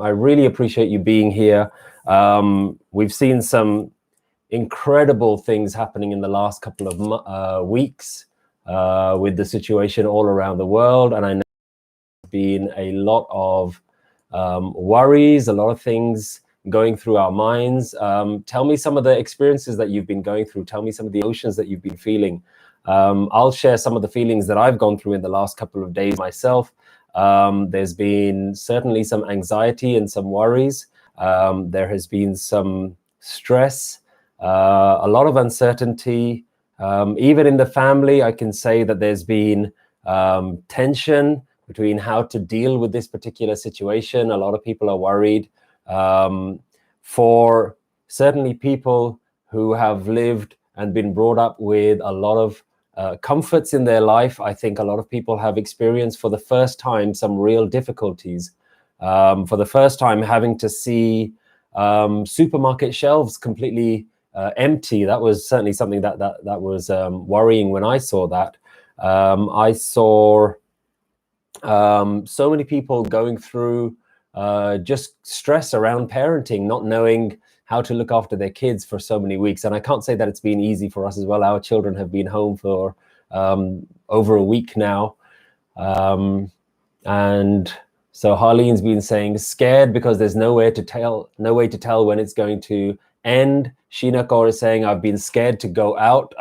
I really appreciate you being here. We've seen some incredible things happening in the last couple of weeks with the situation all around the world. And I know there's been a lot of worries, a lot of things going through our minds. Tell me some of the experiences that you've been going through. Tell me some of the emotions that you've been feeling. I'll share some of the feelings that I've gone through in the last couple of days myself. There's been certainly some anxiety and some worries. There has been some stress, a lot of uncertainty. Even in the family, I can say that there's been tension between how to deal with this particular situation. A lot of people are worried. For certainly people who have lived and been brought up with a lot of comforts in their life, I think a lot of people have experienced for the first time some real difficulties. For the first time having to see supermarket shelves completely empty. That was certainly something that was worrying when I saw that. I saw so many people going through just stress around parenting, not knowing how to look after their kids for so many weeks. And I can't say that it's been easy for us as well. Our children have been home for over a week now. And so Harleen's been saying scared because there's no way to tell when it's going to end. Sheena Kaur is saying, I've been scared to go out.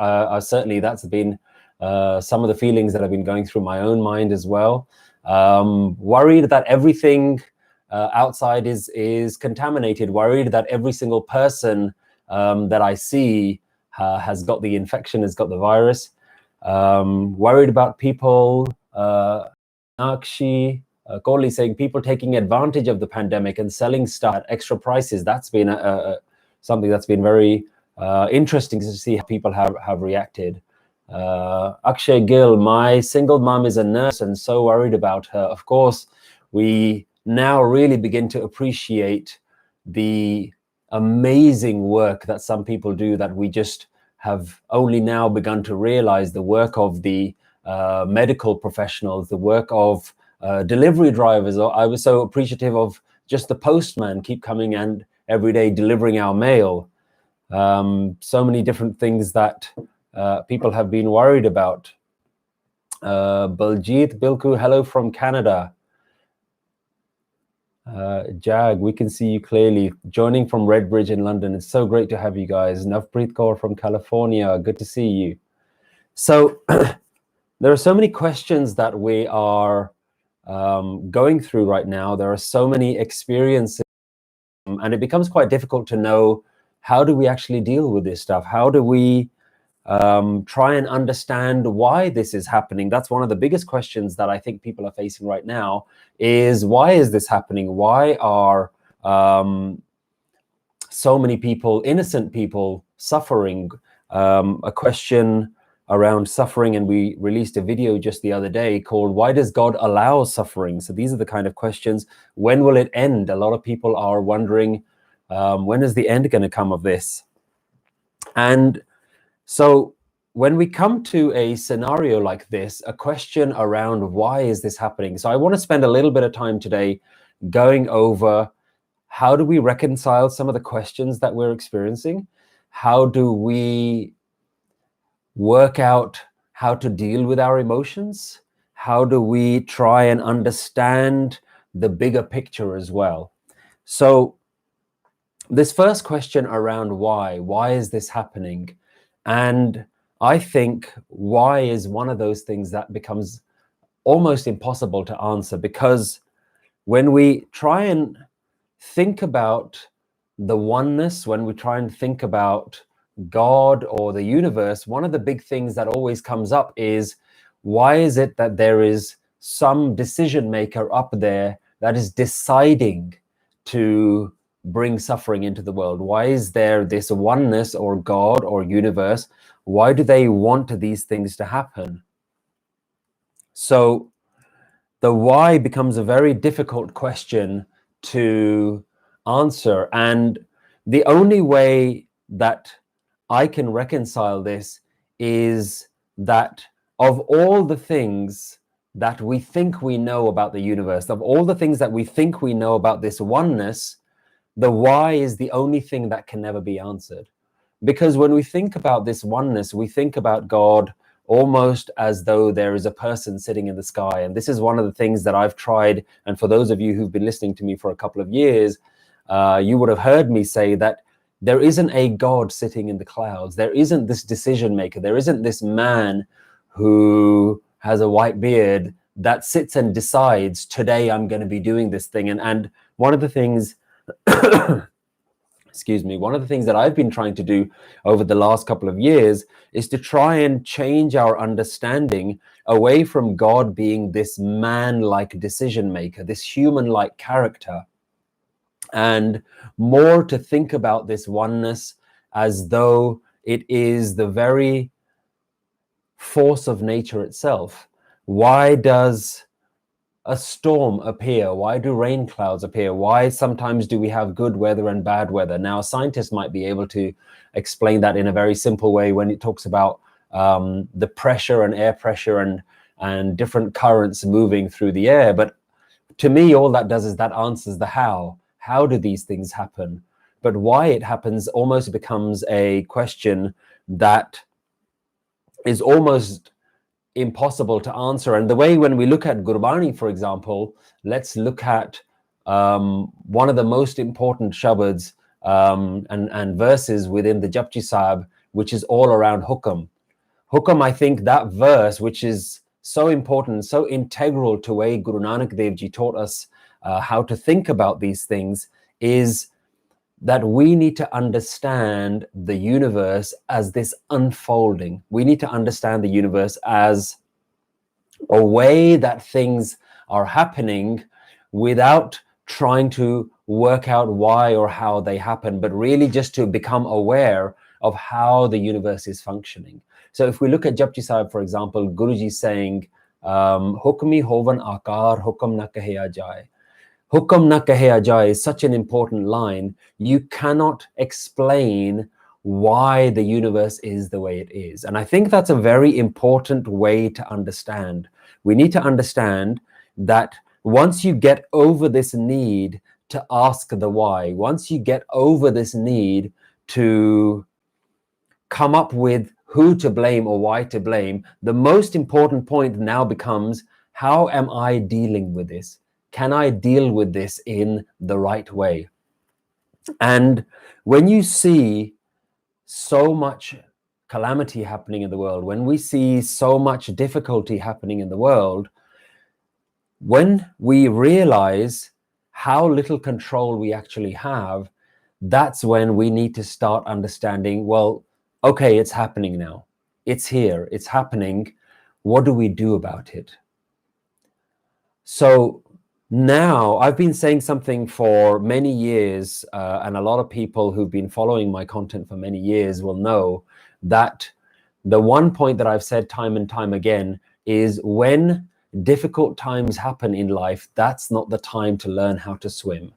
Certainly that's been some of the feelings that I've been going through my own mind as well. Worried that everything outside is contaminated, worried that every single person that I see has got the infection, has got the virus. Worried about people, Nakshi Kohli saying people taking advantage of the pandemic and selling stuff at extra prices. That's been something that's been very interesting to see how people have reacted. Akshay Gill, my single mom is a nurse and so worried about her. Of course, we now really begin to appreciate the amazing work that some people do, that we just have only now begun to realize the work of the medical professionals, the work of delivery drivers. I was so appreciative of just the postman keep coming and every day delivering our mail. So many different things that people have been worried about. Baljeet Bilku, hello from Canada. Jag, we can see you clearly. Joining from Redbridge in London. It's so great to have you guys. Navpreet Kaur from California. Good to see you. So there are so many questions that we are going through right now. There are so many experiences, and it becomes quite difficult to know, how do we actually deal with this stuff? How do we try and understand why this is happening? That's one of the biggest questions that I think people are facing right now, is why is this happening? Why are so many people, innocent people, suffering? A question around suffering, and we released a video just the other day called Why Does God Allow Suffering? So these are the kind of questions. When will it end? A lot of people are wondering, when is the end going to come of this? And so when we come to a scenario like this, a question around why is this happening? So I want to spend a little bit of time today going over, how do we reconcile some of the questions that we're experiencing? How do we work out how to deal with our emotions? How do we try and understand the bigger picture as well? So this first question around why is this happening? And I think why is one of those things that becomes almost impossible to answer, because when we try and think about the oneness, when we try and think about God or the universe, one of the big things that always comes up is, why is it that there is some decision maker up there that is deciding to bring suffering into the world? Why is there this oneness or God or universe? Why do they want these things to happen? So the why becomes a very difficult question to answer. And the only way that I can reconcile this is that of all the things that we think we know about the universe, of all the things that we think we know about this oneness, the why is the only thing that can never be answered. Because when we think about this oneness, we think about God almost as though there is a person sitting in the sky. And this is one of the things that I've tried. And for those of you who've been listening to me for a couple of years, you would have heard me say that there isn't a God sitting in the clouds. There isn't this decision maker. There isn't this man who has a white beard that sits and decides, today I'm going to be doing this thing. And one of the things excuse me, one of the things that I've been trying to do over the last couple of years is to try and change our understanding away from God being this man-like decision maker, this human-like character, and more to think about this oneness as though it is the very force of nature itself. Why does a storm appear? Why do rain clouds appear? Why sometimes do we have good weather and bad weather? Now, scientists might be able to explain that in a very simple way when it talks about the pressure and air pressure and different currents moving through the air. But to me, all that does is that answers the how. How do these things happen? But why it happens almost becomes a question that is almost impossible to answer. And the way when we look at Gurbani, for example, let's look at one of the most important shabads and verses within the Japji Sahib, which is all around hukam. Hukam, I think that verse, which is so important, so integral to way Guru Nanak Dev Ji taught us how to think about these things, is that we need to understand the universe as this unfolding. We need to understand the universe as a way that things are happening without trying to work out why or how they happen, but really just to become aware of how the universe is functioning. So if we look at Japji Sahib, for example, Guruji saying, Hukmi hovan akar, hukam na kahiya jaye. Hukam na kahiya jaye is such an important line. You cannot explain why the universe is the way it is. And I think that's a very important way to understand. We need to understand that once you get over this need to ask the why, once you get over this need to come up with who to blame or why to blame, the most important point now becomes, how am I dealing with this? Can I deal with this in the right way? And when you see so much calamity happening in the world, when we see so much difficulty happening in the world, when we realize how little control we actually have, that's when we need to start understanding, well, okay, it's happening now. It's here, it's happening. What do we do about it? So now I've been saying something for many years, and a lot of people who've been following my content for many years will know that the one point that I've said time and time again is, when difficult times happen in life, that's not the time to learn how to swim.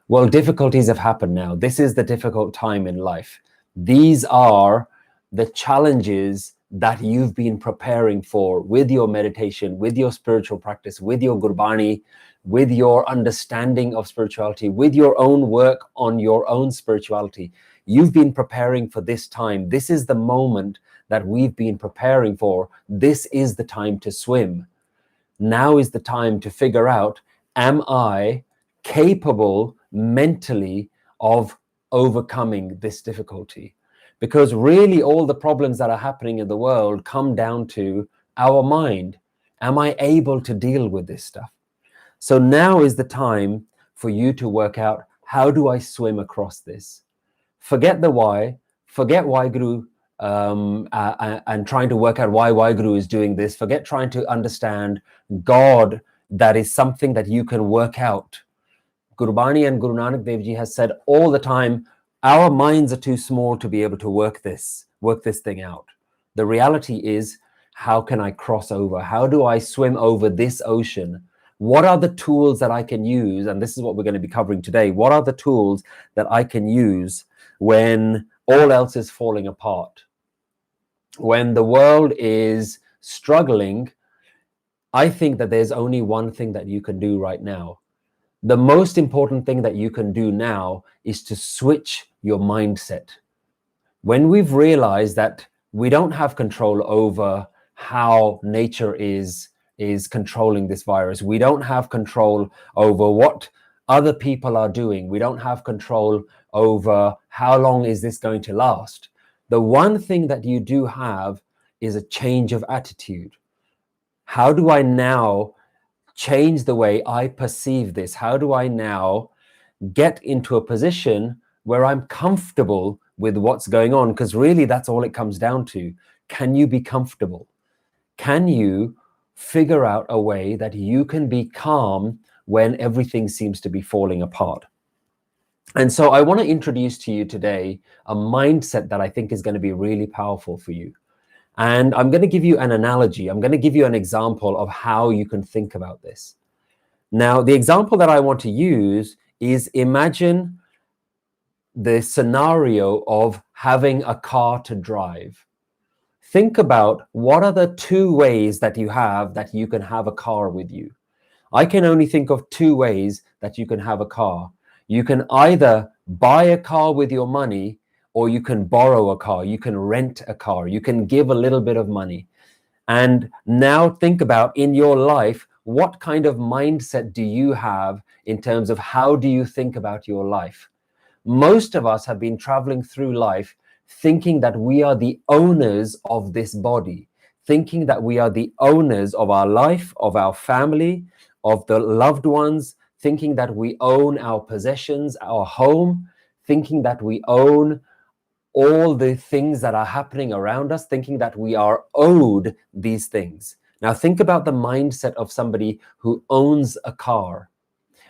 Well, difficulties have happened now. This is the difficult time in life. These are the challenges that you've been preparing for with your meditation, with your spiritual practice, with your Gurbani, with your understanding of spirituality, with your own work on your own spirituality. You've been preparing for this time. This is the moment that we've been preparing for. This is the time to swim. Now is the time to figure out, am I capable mentally of overcoming this difficulty? Because really all the problems that are happening in the world come down to our mind. Am I able to deal with this stuff? So now is the time for you to work out, how do I swim across this? Forget the why, forget why Guru, and trying to work out why Guru is doing this. Forget trying to understand God. That is something that you can work out. Gurbani and Guru Nanak Dev Ji has said all the time, our minds are too small to be able to work this thing out. The reality is, how can I cross over? How do I swim over this ocean? What are the tools that I can use? And this is what we're going to be covering today. What are the tools that I can use when all else is falling apart? When the world is struggling, I think that there's only one thing that you can do right now. The most important thing that you can do now is to switch your mindset. When we've realized that we don't have control over how nature is controlling this virus, we don't have control over what other people are doing, we don't have control over how long is this going to last. The one thing that you do have is a change of attitude. How do I now change the way I perceive this? How do I now get into a position where I'm comfortable with what's going on? Because really, that's all it comes down to. Can you be comfortable? Can you figure out a way that you can be calm when everything seems to be falling apart? And so I want to introduce to you today a mindset that I think is going to be really powerful for you. And I'm going to give you an analogy. I'm going to give you an example of how you can think about this. Now, the example that I want to use is, imagine the scenario of having a car to drive. Think about what are the two ways that you have that you can have a car with you. I can only think of two ways that you can have a car. You can either buy a car with your money, or you can borrow a car. You can rent a car. You can give a little bit of money. And now think about, in your life, what kind of mindset do you have in terms of how do you think about your life? Most of us have been traveling through life thinking that we are the owners of this body, thinking that we are the owners of our life, of our family, of the loved ones, thinking that we own our possessions, our home, thinking that we own all the things that are happening around us, thinking that we are owed these things. Now think about the mindset of somebody who owns a car.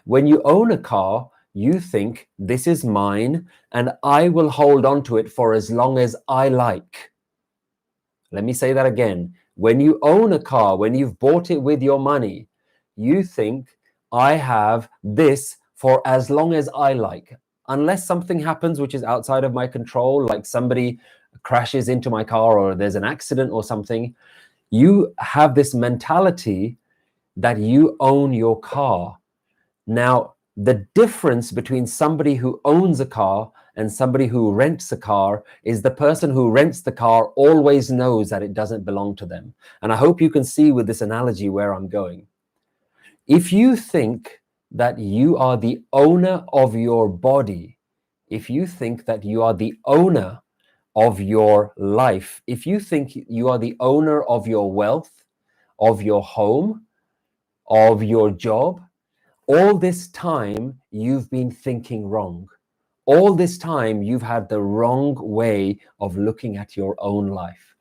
When you own a car, you think, this is mine and I will hold on to it for as long as I like. Let me say that again. When you own a car, when you've bought it with your money, you think, I have this for as long as I like. Unless something happens which is outside of my control, like somebody crashes into my car or there's an accident or something, you have this mentality that you own your car. Now, the difference between somebody who owns a car and somebody who rents a car is the person who rents the car always knows that it doesn't belong to them. And I hope you can see with this analogy where I'm going. If you think that you are the owner of your body, if you think that you are the owner of your life, if you think you are the owner of your wealth, of your home, of your job, all this time you've been thinking wrong. All this time you've had the wrong way of looking at your own life.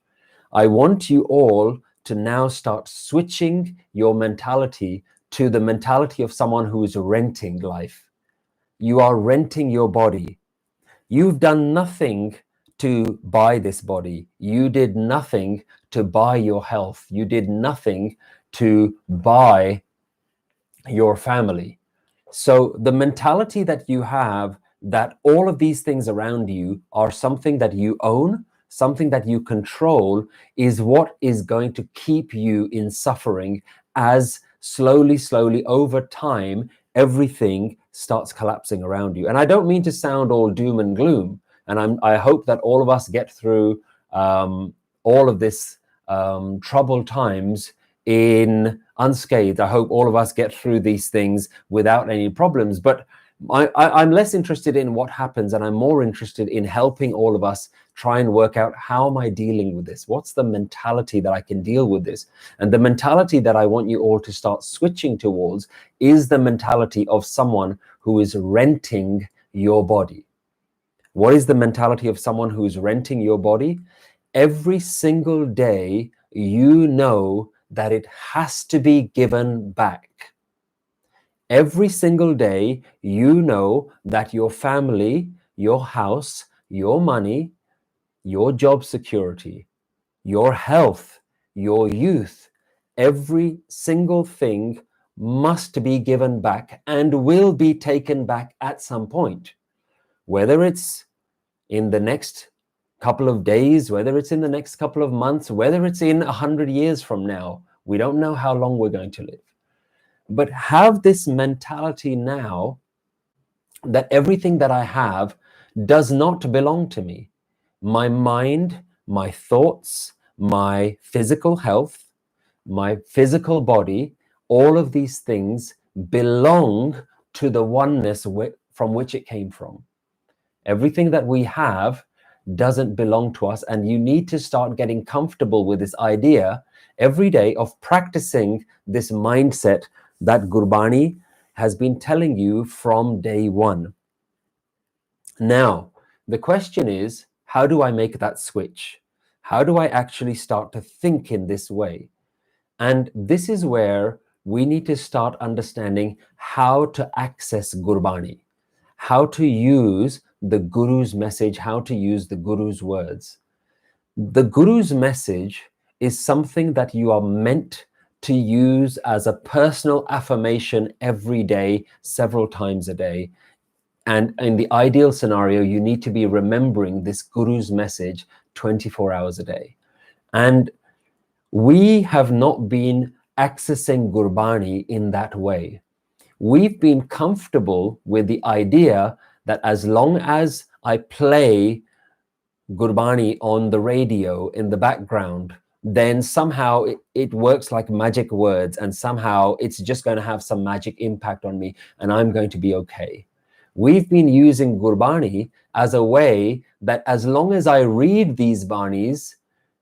I want you all to now start switching your mentality to the mentality of someone who is renting life. You are renting your body. You've done nothing to buy this body. You did nothing to buy your health. You did nothing to buy your family. So the mentality that you have, that all of these things around you are something that you own, something that you control, is what is going to keep you in suffering as slowly over time, everything starts collapsing around you. And I don't mean to sound all doom and gloom. And I hope that all of us get through all of this troubled times in unscathed. I hope all of us get through these things without any problems. But I'm less interested in what happens, and I'm more interested in helping all of us try and work out, how am I dealing with this? What's the mentality that I can deal with this? And the mentality that I want you all to start switching towards is the mentality of someone who is renting your body. What is the mentality of someone who is renting your body? Every single day, you know that it has to be given back. Every single day, you know that your family, your house, your money, your job security, your health, your youth, every single thing must be given back and will be taken back at some point. Whether it's in the next couple of days, whether it's in the next couple of months, whether it's in 100 years from now, We don't know how long we're going to live. But have this mentality now that everything that I have does not belong to me. My mind, my thoughts, my physical health, my physical body, all of these things belong to the oneness from which it came from. Everything that we have doesn't belong to us, and you need to start getting comfortable with this idea every day of practicing this mindset that Gurbani has been telling you from day one. Now, the question is, how do I make that switch? How do I actually start to think in this way? And this is where we need to start understanding how to access Gurbani, how to use the Guru's message, how to use the Guru's words. The Guru's message is something that you are meant to use as a personal affirmation every day, several times a day. And in the ideal scenario, you need to be remembering this Guru's message 24 hours a day. And we have not been accessing Gurbani in that way. We've been comfortable with the idea that as long as I play Gurbani on the radio in the background, then somehow it works like magic words, and somehow it's just going to have some magic impact on me and I'm going to be okay. We've been using Gurbani as a way that as long as I read these Banis,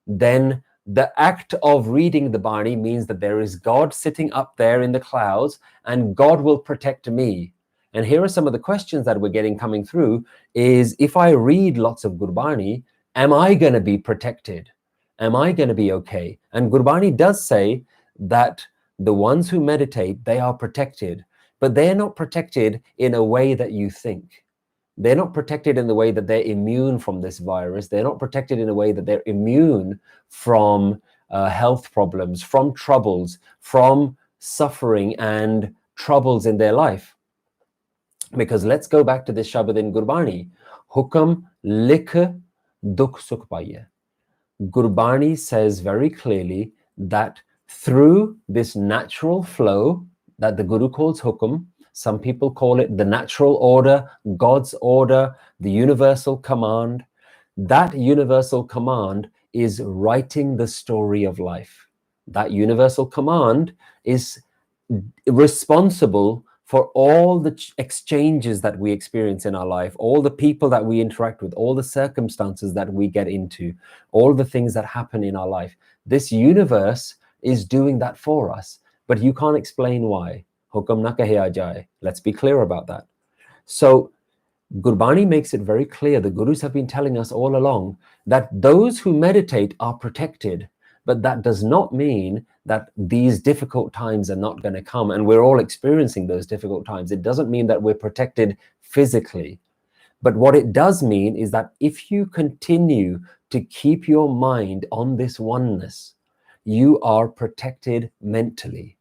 then the act of reading the Bani means that there is God sitting up there in the clouds and God will protect me. And here are some of the questions that we're getting coming through is, if I read lots of Gurbani, am I going to be protected? Am I going to be okay? And Gurbani does say that the ones who meditate, they are protected, but they're not protected in a way that you think. They're not protected in the way that they're immune from this virus. They're not protected in a way that they're immune from health problems, from troubles, from suffering and troubles in their life. Because let's go back to this Shabad in Gurbani. Hukam likh dukh sukh paiye. Gurbani says very clearly that through this natural flow that the Guru calls hukum, some people call it the natural order, God's order, the universal command. That universal command is writing the story of life. That universal command is responsible for all the exchanges that we experience in our life, all the people that we interact with, all the circumstances that we get into, all the things that happen in our life. This universe is doing that for us, but you can't explain why. Hukam na kahe aa jaye. Let's be clear about that. So Gurbani makes it very clear, the Gurus have been telling us all along that those who meditate are protected, but that does not mean that these difficult times are not going to come, and we're all experiencing those difficult times. It doesn't mean that we're protected physically, but what it does mean is that if you continue to keep your mind on this oneness, you are protected mentally.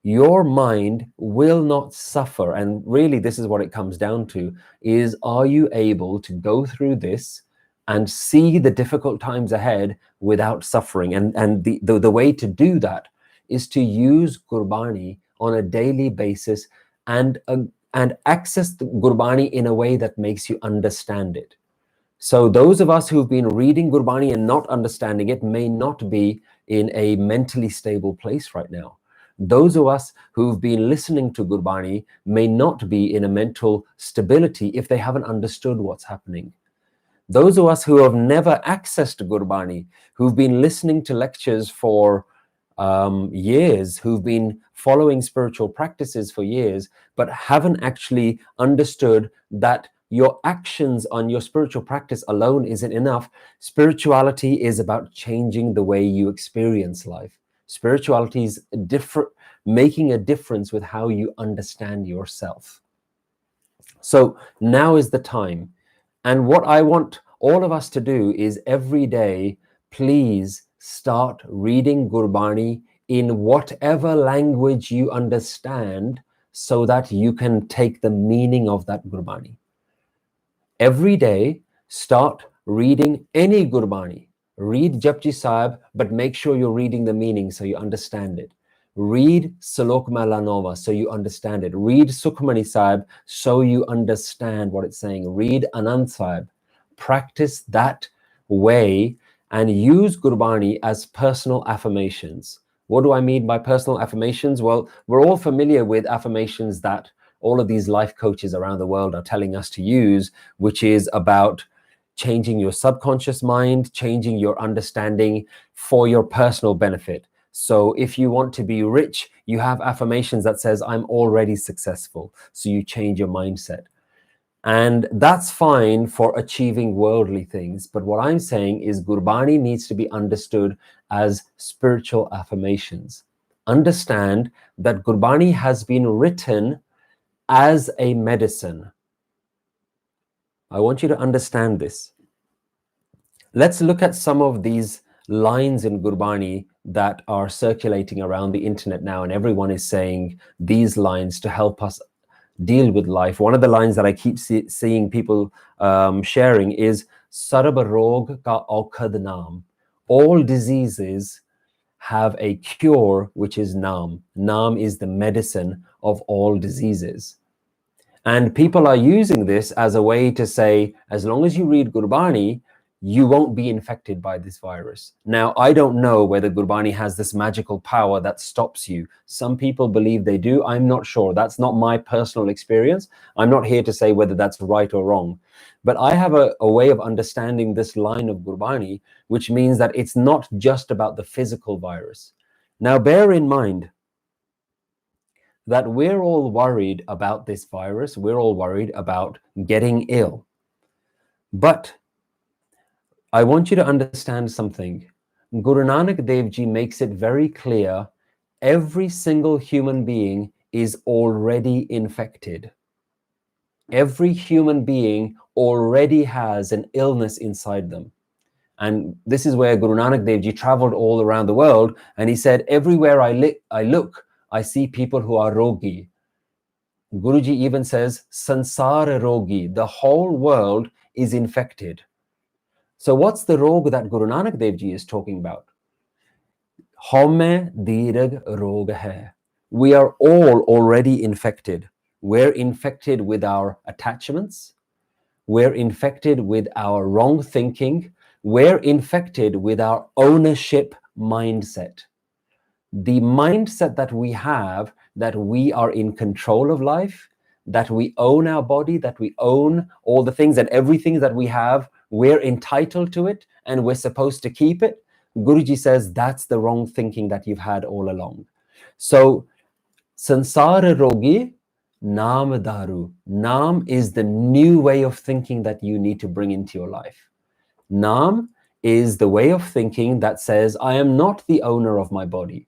Your mind will not suffer. And really, this is what it comes down to, is are you able to go through this and see the difficult times ahead without suffering? And the way to do that is to use Gurbani on a daily basis and access the Gurbani in a way that makes you understand it. So those of us who've been reading Gurbani and not understanding it may not be in a mentally stable place right now. Those of us who've been listening to Gurbani may not be in a mental stability if they haven't understood what's happening. Those of us who have never accessed Gurbani, who've been listening to lectures for years, who've been following spiritual practices for years, but haven't actually understood that your actions on your spiritual practice alone isn't enough. Spirituality is about changing the way you experience life. Spirituality is making a difference with how you understand yourself. So now is the time. And what I want all of us to do is every day, please start reading Gurbani in whatever language you understand so that you can take the meaning of that Gurbani. Every day, start reading any Gurbani. Read Japji Sahib, but make sure you're reading the meaning so you understand it. Read Salok Malanova so you understand it. Read Sukhmani Sahib so you understand what it's saying. Read Anand Sahib. Practice that way and use Gurbani as personal affirmations. What do I mean by personal affirmations? Well, we're all familiar with affirmations that all of these life coaches around the world are telling us to use, which is about changing your subconscious mind, changing your understanding for your personal benefit. So if you want to be rich, you have affirmations that says, I'm already successful. So you change your mindset. And that's fine for achieving worldly things. But what I'm saying is Gurbani needs to be understood as spiritual affirmations. Understand that Gurbani has been written as a medicine. I want you to understand this. Let's look at some of these lines in Gurbani that are circulating around the internet now, and everyone is saying these lines to help us deal with life. One of the lines that I keep seeing people sharing is Sarab Rog Ka Aukhad Naam. All diseases have a cure, which is Naam. Naam is the medicine of all diseases. And people are using this as a way to say, as long as you read Gurbani, you won't be infected by this virus. Now, I don't know whether Gurbani has this magical power that stops you. Some people believe they do. I'm not sure. That's not my personal experience. I'm not here to say whether that's right or wrong. But I have a way of understanding this line of Gurbani, which means that it's not just about the physical virus. Now, bear in mind that we're all worried about this virus. We're all worried about getting ill. But I want you to understand something. Guru Nanak Dev Ji makes it very clear, every single human being is already infected. Every human being already has an illness inside them. And this is where Guru Nanak Dev Ji traveled all around the world, and he said, everywhere I look, I see people who are rogi. Guruji even says, Sansara rogi, the whole world is infected. So what's the rog that Guru Nanak Dev Ji is talking about? Haumai dirag rog hai. We are all already infected. We're infected with our attachments. We're infected with our wrong thinking. We're infected with our ownership mindset. The mindset that we have, that we are in control of life, that we own our body, that we own all the things and everything that we have, we're entitled to it and we're supposed to keep it. Guruji says that's the wrong thinking that you've had all along. So, Sansara Rogi, Naam Daru. Naam is the new way of thinking that you need to bring into your life. Naam is the way of thinking that says, I am not the owner of my body.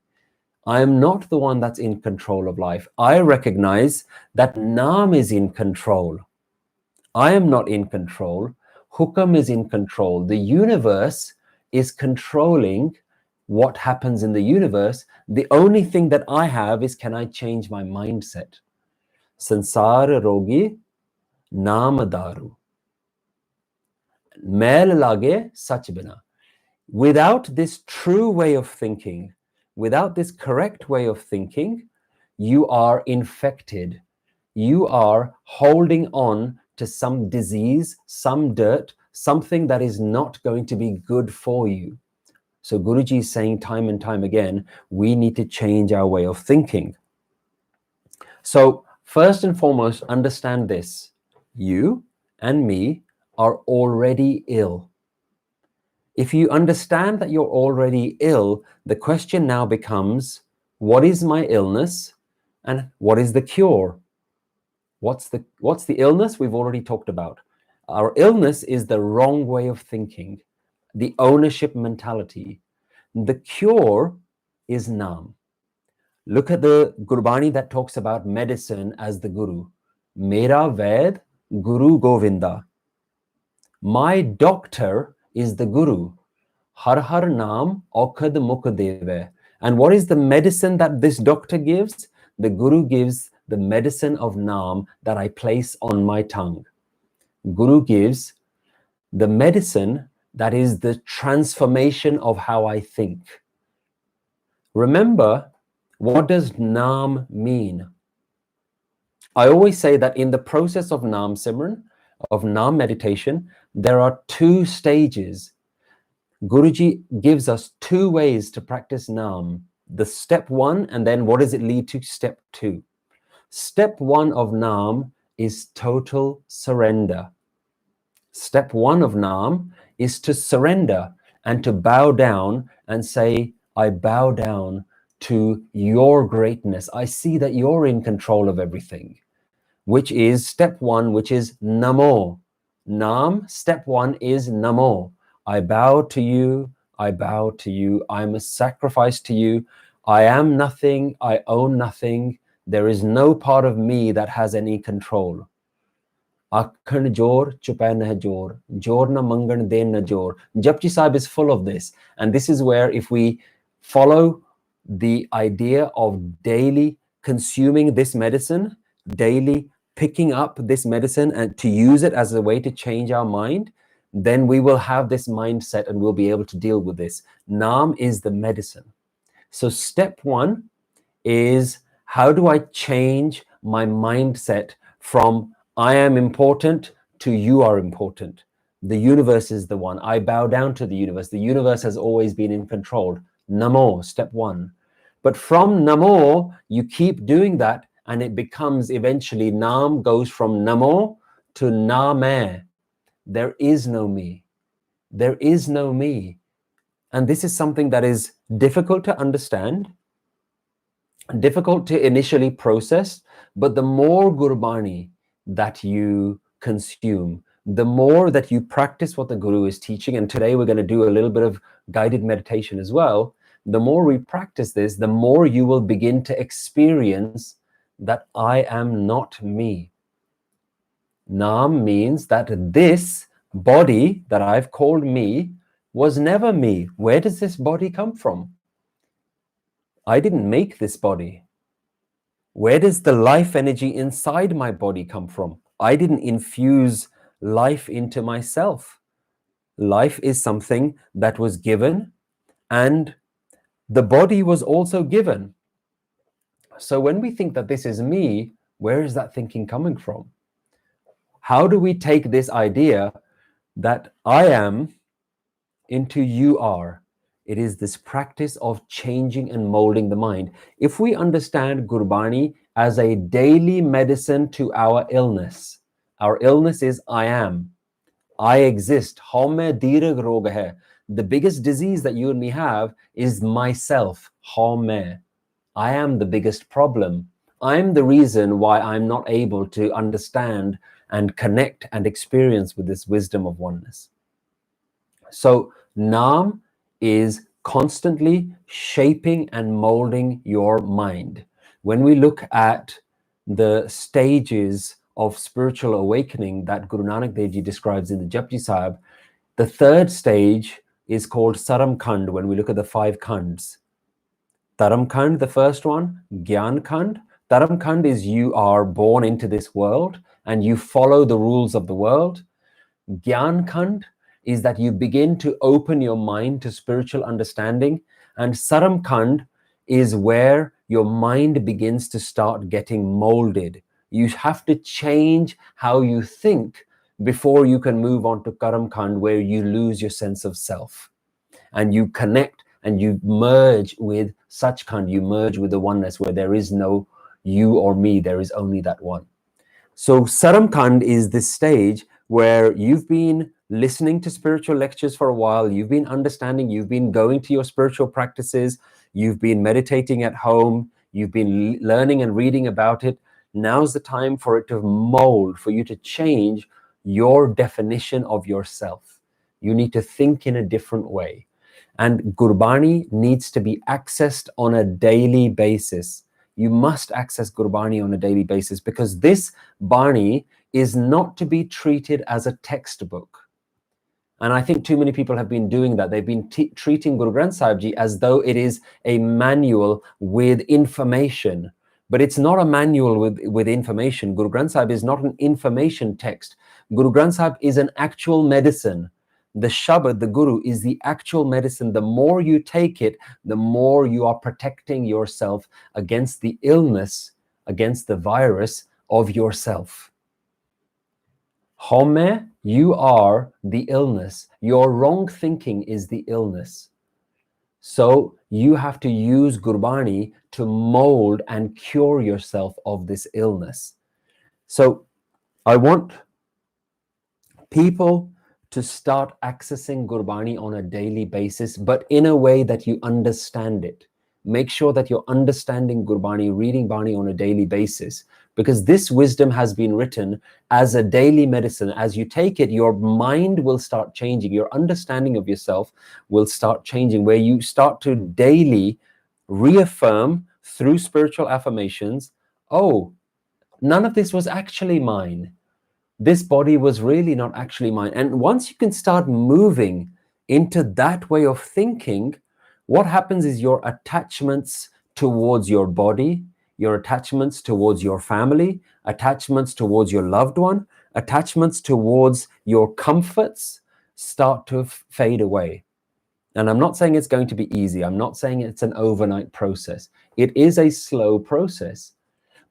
I am not the one that's in control of life. I recognize that Naam is in control. I am not in control. Hukam is in control. The universe is controlling what happens in the universe. The only thing that I have is, can I change my mindset? Sansar rogi naam daru. Mail lage sach bina. Without this true way of thinking, without this correct way of thinking, you are infected. You are holding on to some disease, some dirt, something that is not going to be good for you. So Guruji is saying time and time again, we need to change our way of thinking. So first and foremost, understand this. You and me are already ill. If you understand that you're already ill, the question now becomes, what is my illness and what is the cure? What's the illness? We've already talked about. Our illness is the wrong way of thinking, the ownership mentality. The cure is Naam. Look at the Gurbani that talks about medicine as the Guru. Mera Ved Guru Govinda. My doctor is the Guru. Har har naam aukhad mukh deve. And what is the medicine that this doctor gives? The Guru gives the medicine of Naam that I place on my tongue. Guru gives the medicine That is the transformation of how I think. Remember, what does Naam mean? I always say that in the process of Naam Simran, of Naam meditation, there are two stages. Guruji gives us two ways to practice Naam. The step one, and then what does it lead to? Step two. Step one of Naam is total surrender. Step one of Naam is to surrender and to bow down and say, I bow down to your greatness. I see that you're in control of everything, which is step one, which is Namo. Nam, step one is Namo. I bow to you. I bow to you. I'm a sacrifice to you. I am nothing. I own nothing. There is no part of me that has any control. Akhan jor, chupai na jor. Jor na mangan den na jor. Japji Sahib is full of this. And this is where if we follow the idea of daily consuming this medicine, daily picking up this medicine and to use it as a way to change our mind, then we will have this mindset and we'll be able to deal with this. Naam is the medicine. So step one is, how do I change my mindset from I am important to you are important? The universe is the one. I bow down to the universe. The universe has always been in control. Namo, step one. But from Namo, you keep doing that and it becomes eventually, Naam goes from Namo to Name. There is no me. There is no me. And this is something that is difficult to understand, difficult to initially process, but the more Gurbani that you consume, the more that you practice what the Guru is teaching, and today we're going to do a little bit of guided meditation as well, the more we practice this, the more you will begin to experience that I am not me. Naam means that this body that I've called me was never me. Where does this body come from? I didn't make this body. Where does the life energy inside my body come from? I didn't infuse life into myself. Life is something that was given, and the body was also given. So when we think that this is me, where is that thinking coming from? How do we take this idea that I am into you are? It is this practice of changing and molding the mind. If we understand Gurbani as a daily medicine to our illness is I am, I exist. Haumai dirag rog hai. The biggest disease that you and me have is myself. Haumai. I am the biggest problem. I'm the reason why I'm not able to understand and connect and experience with this wisdom of oneness. So Naam is constantly shaping and molding your mind. When we look at the stages of spiritual awakening that Guru Nanak Dev Ji describes in the Japji Sahib, the third stage is called Saram Khand. When we look at the 5 Khands, Taram Khand, the first one, Gyan Khand. Taram Khand is you are born into this world and you follow the rules of the world. Gyan Khand is that you begin to open your mind to spiritual understanding. And Saram Khand is where your mind begins to start getting molded. You have to change how you think before you can move on to Karam Khand, where you lose your sense of self and you connect and you merge with Sachkhand, you merge with the oneness where there is no you or me, there is only that one. So Saram Khand is this stage where you've been listening to spiritual lectures for a while, you've been understanding, you've been going to your spiritual practices, you've been meditating at home, you've been learning and reading about it. Now's the time for it to mold, for you to change your definition of yourself. You need to think in a different way. And Gurbani needs to be accessed on a daily basis. You must access Gurbani on a daily basis because this Bani is not to be treated as a textbook. And I think too many people have been doing that. They've been treating Guru Granth Sahib Ji as though it is a manual with information. But it's not a manual with information. Guru Granth Sahib is not an information text. Guru Granth Sahib is an actual medicine the Shabad, the Guru, is the actual medicine. The more you take it, the more you are protecting yourself against the illness, against the virus of yourself. Haumai, you are the illness. Your wrong thinking is the illness. So you have to use Gurbani to mold and cure yourself of this illness. So I want people to start accessing Gurbani on a daily basis, but in a way that you understand it. Make sure that you're understanding Gurbani, reading Bani on a daily basis, because this wisdom has been written as a daily medicine. As you take it, your mind will start changing. Your understanding of yourself will start changing, where you start to daily reaffirm through spiritual affirmations, oh, none of this was actually mine. This body was really not actually mine. And once you can start moving into that way of thinking, what happens is your attachments towards your body, your attachments towards your family, attachments towards your loved one, attachments towards your comforts start to fade away. And I'm not saying it's going to be easy. I'm not saying it's an overnight process. It is a slow process,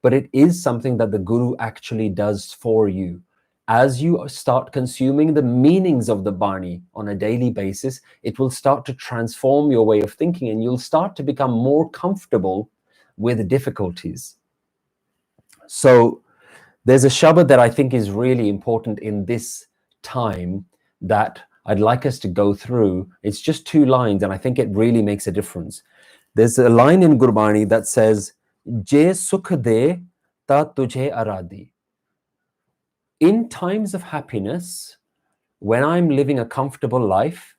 but it is something that the Guru actually does for you. As you start consuming the meanings of the Bani on a daily basis, it will start to transform your way of thinking, and you'll start to become more comfortable with difficulties. So there's a Shabad that I think is really important in this time that I'd like us to go through. It's just 2 lines, and I think it really makes a difference. There's a line in Gurbani that says, Je sukh de ta tujhe aradi. In times of happiness, when I'm living a comfortable life,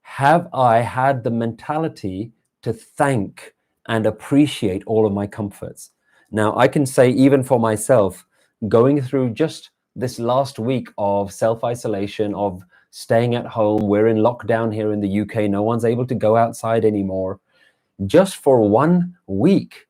have I had the mentality to thank and appreciate all of my comforts? Now, I can say, even for myself, going through just this last week of self-isolation, of staying at home, we're in lockdown here in the UK, no one's able to go outside anymore. Just for 1 week,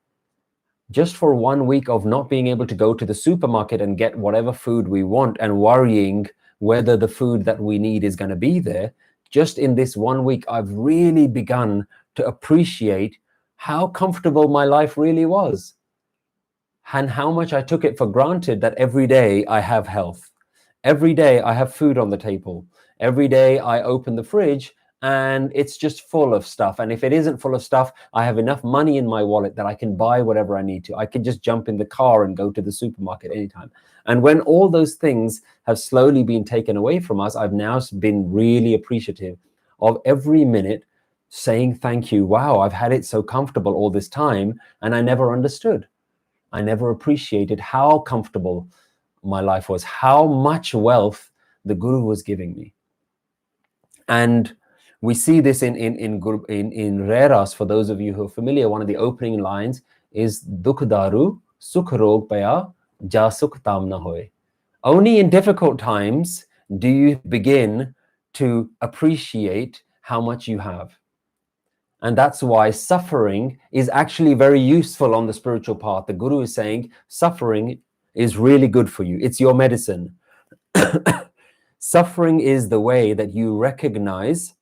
of not being able to go to the supermarket and get whatever food we want and worrying whether the food that we need is going to be there, just in this 1 week, I've really begun to appreciate how comfortable my life really was and how much I took it for granted that every day I have health. Every day I have food on the table. Every day I open the fridge and it's just full of stuff. And if it isn't full of stuff, I have enough money in my wallet that I can buy whatever I need to. I can just jump in the car and go to the supermarket anytime. And when all those things have slowly been taken away from us, I've now been really appreciative of every minute, saying thank you. Wow, I've had it so comfortable all this time, and I never understood. I never appreciated how comfortable my life was, how much wealth the Guru was giving me. And we see this in Reras. For those of you who are familiar, one of the opening lines is Dukh daru sukh rog paya ja sukh tam na hoy. Only in difficult times do you begin to appreciate how much you have. And that's why suffering is actually very useful on the spiritual path. The Guru is saying suffering is really good for you. It's your medicine. Suffering is the way that you recognize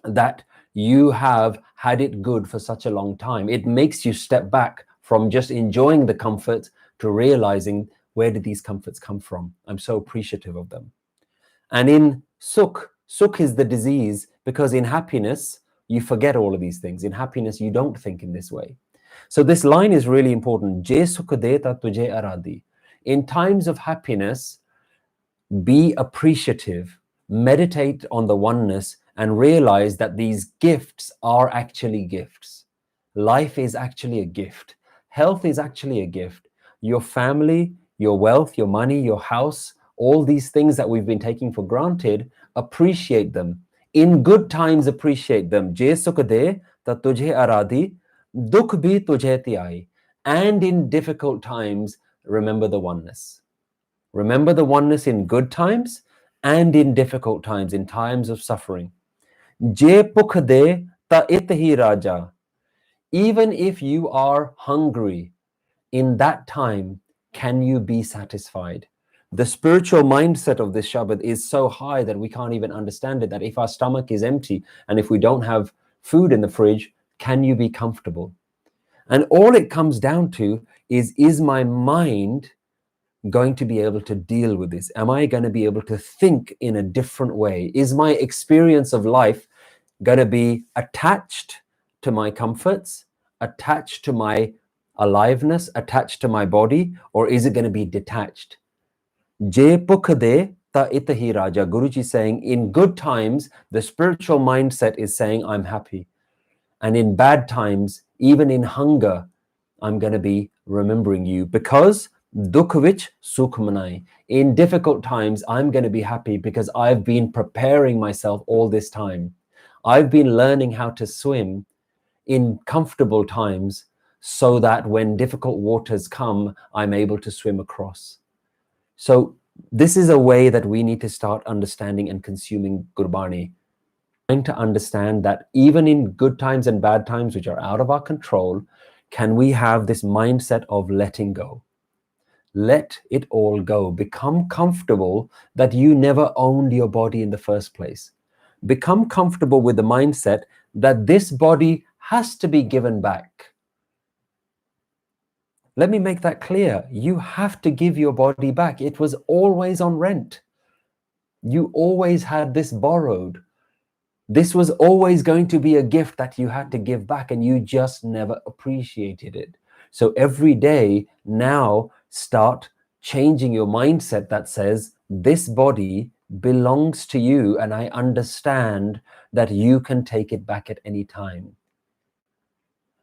that you have had it good for such a long time. It makes you step back from just enjoying the comfort to realizing, where did these comforts come from? I'm so appreciative of them. And in sukh is the disease, because in happiness, you forget all of these things. In happiness, you don't think in this way. So this line is really important. Je sukh deta tujhe aradi. In times of happiness, be appreciative, meditate on the oneness, and realize that these gifts are actually gifts. Life is actually a gift. Health is actually a gift. Your family, your wealth, your money, your house, all these things that we've been taking for granted, appreciate them. In good times, appreciate them. Je sukh de ta tujhe aradi, dukh bhi tujhe tyai. And in difficult times, remember the oneness. Remember the oneness in good times and in difficult times, in times of suffering. Je pukh de ta it hi raja. Even if you are hungry, in that time, can you be satisfied? The spiritual mindset of this Shabad is so high that we can't even understand it, that if our stomach is empty and if we don't have food in the fridge, can you be comfortable? And all it comes down to is my mind going to be able to deal with this? Am I going to be able to think in a different way? Is my experience of life going to be attached to my comforts, attached to my aliveness, attached to my body, or is it going to be detached? Je pukh de ta itahi raja. Guruji saying, in good times, the spiritual mindset is saying, I'm happy. And in bad times, even in hunger, I'm going to be remembering you, because dukh vich sukh manai. In difficult times, I'm going to be happy because I've been preparing myself all this time. I've been learning how to swim in comfortable times so that when difficult waters come, I'm able to swim across. So this is a way that we need to start understanding and consuming Gurbani, trying to understand that even in good times and bad times, which are out of our control, can we have this mindset of letting go? Let it all go. Become comfortable that you never owned your body in the first place. Become comfortable with the mindset that this body has to be given back. Let me make that clear. You have to give your body back. It was always on rent. You always had this borrowed. This was always going to be a gift that you had to give back, and you just never appreciated it. So every day now, start changing your mindset that says, this body belongs to you, and I understand that you can take it back at any time.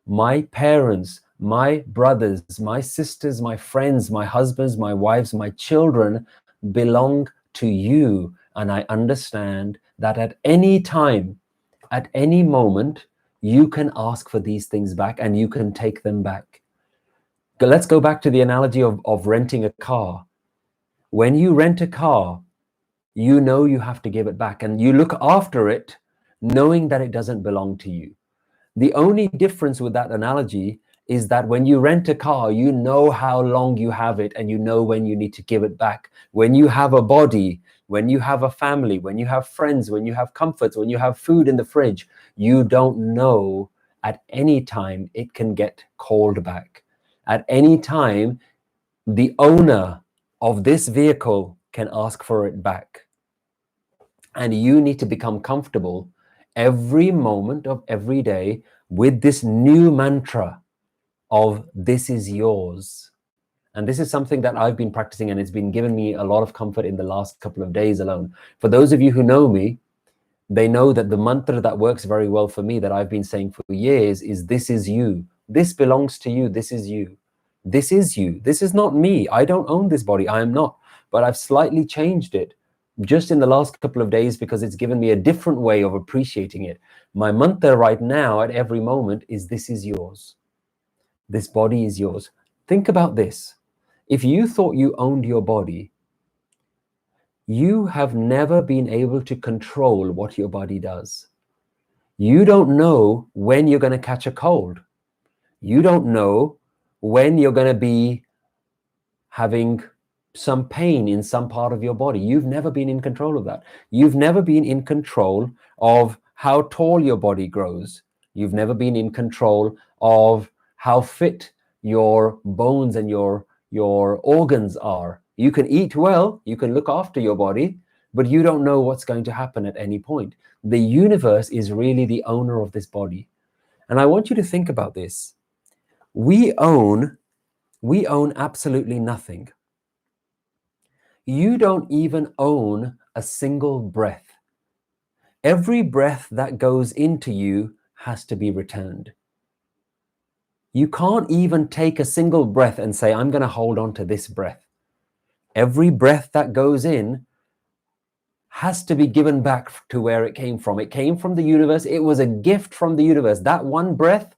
My parents, my brothers, my sisters, my friends, my husbands, my wives, my children belong to you. And I understand that at any time, at any moment, you can ask for these things back and you can take them back. Let's go back to the analogy of renting a car. When you rent a car, you know you have to give it back, and you look after it knowing that it doesn't belong to you. The only difference with that analogy is that when you rent a car, you know how long you have it and you know when you need to give it back. When you have a body, when you have a family, when you have friends, when you have comforts, when you have food in the fridge, you don't know at any time it can get called back. At any time, the owner of this vehicle can ask for it back. And you need to become comfortable every moment of every day with this new mantra of this is yours. And this is something that I've been practicing, and it's been giving me a lot of comfort in the last couple of days alone. For those of you who know me, they know that the mantra that works very well for me, that I've been saying for years, is this is you. This belongs to you. This is you. This is you. This is not me. I don't own this body. I am not. But I've slightly changed it just in the last couple of days because it's given me a different way of appreciating it. My mantra right now at every moment is this is yours. This body is yours. Think about this. If you thought you owned your body, you have never been able to control what your body does. You don't know when you're going to catch a cold. You don't know when you're going to be having some pain in some part of your body. You've never been in control of that. You've never been in control of how tall your body grows. You've never been in control of how fit your bones and your organs are. You can eat well, you can look after your body, but you don't know what's going to happen at any point. The universe is really the owner of this body. And I want you to think about this. We own absolutely nothing. You don't even own a single breath. Every breath that goes into you has to be returned. You can't even take a single breath and say, I'm going to hold on to this breath. Every breath that goes in has to be given back to where it came from. It came from the universe. It was a gift from the universe. That one breath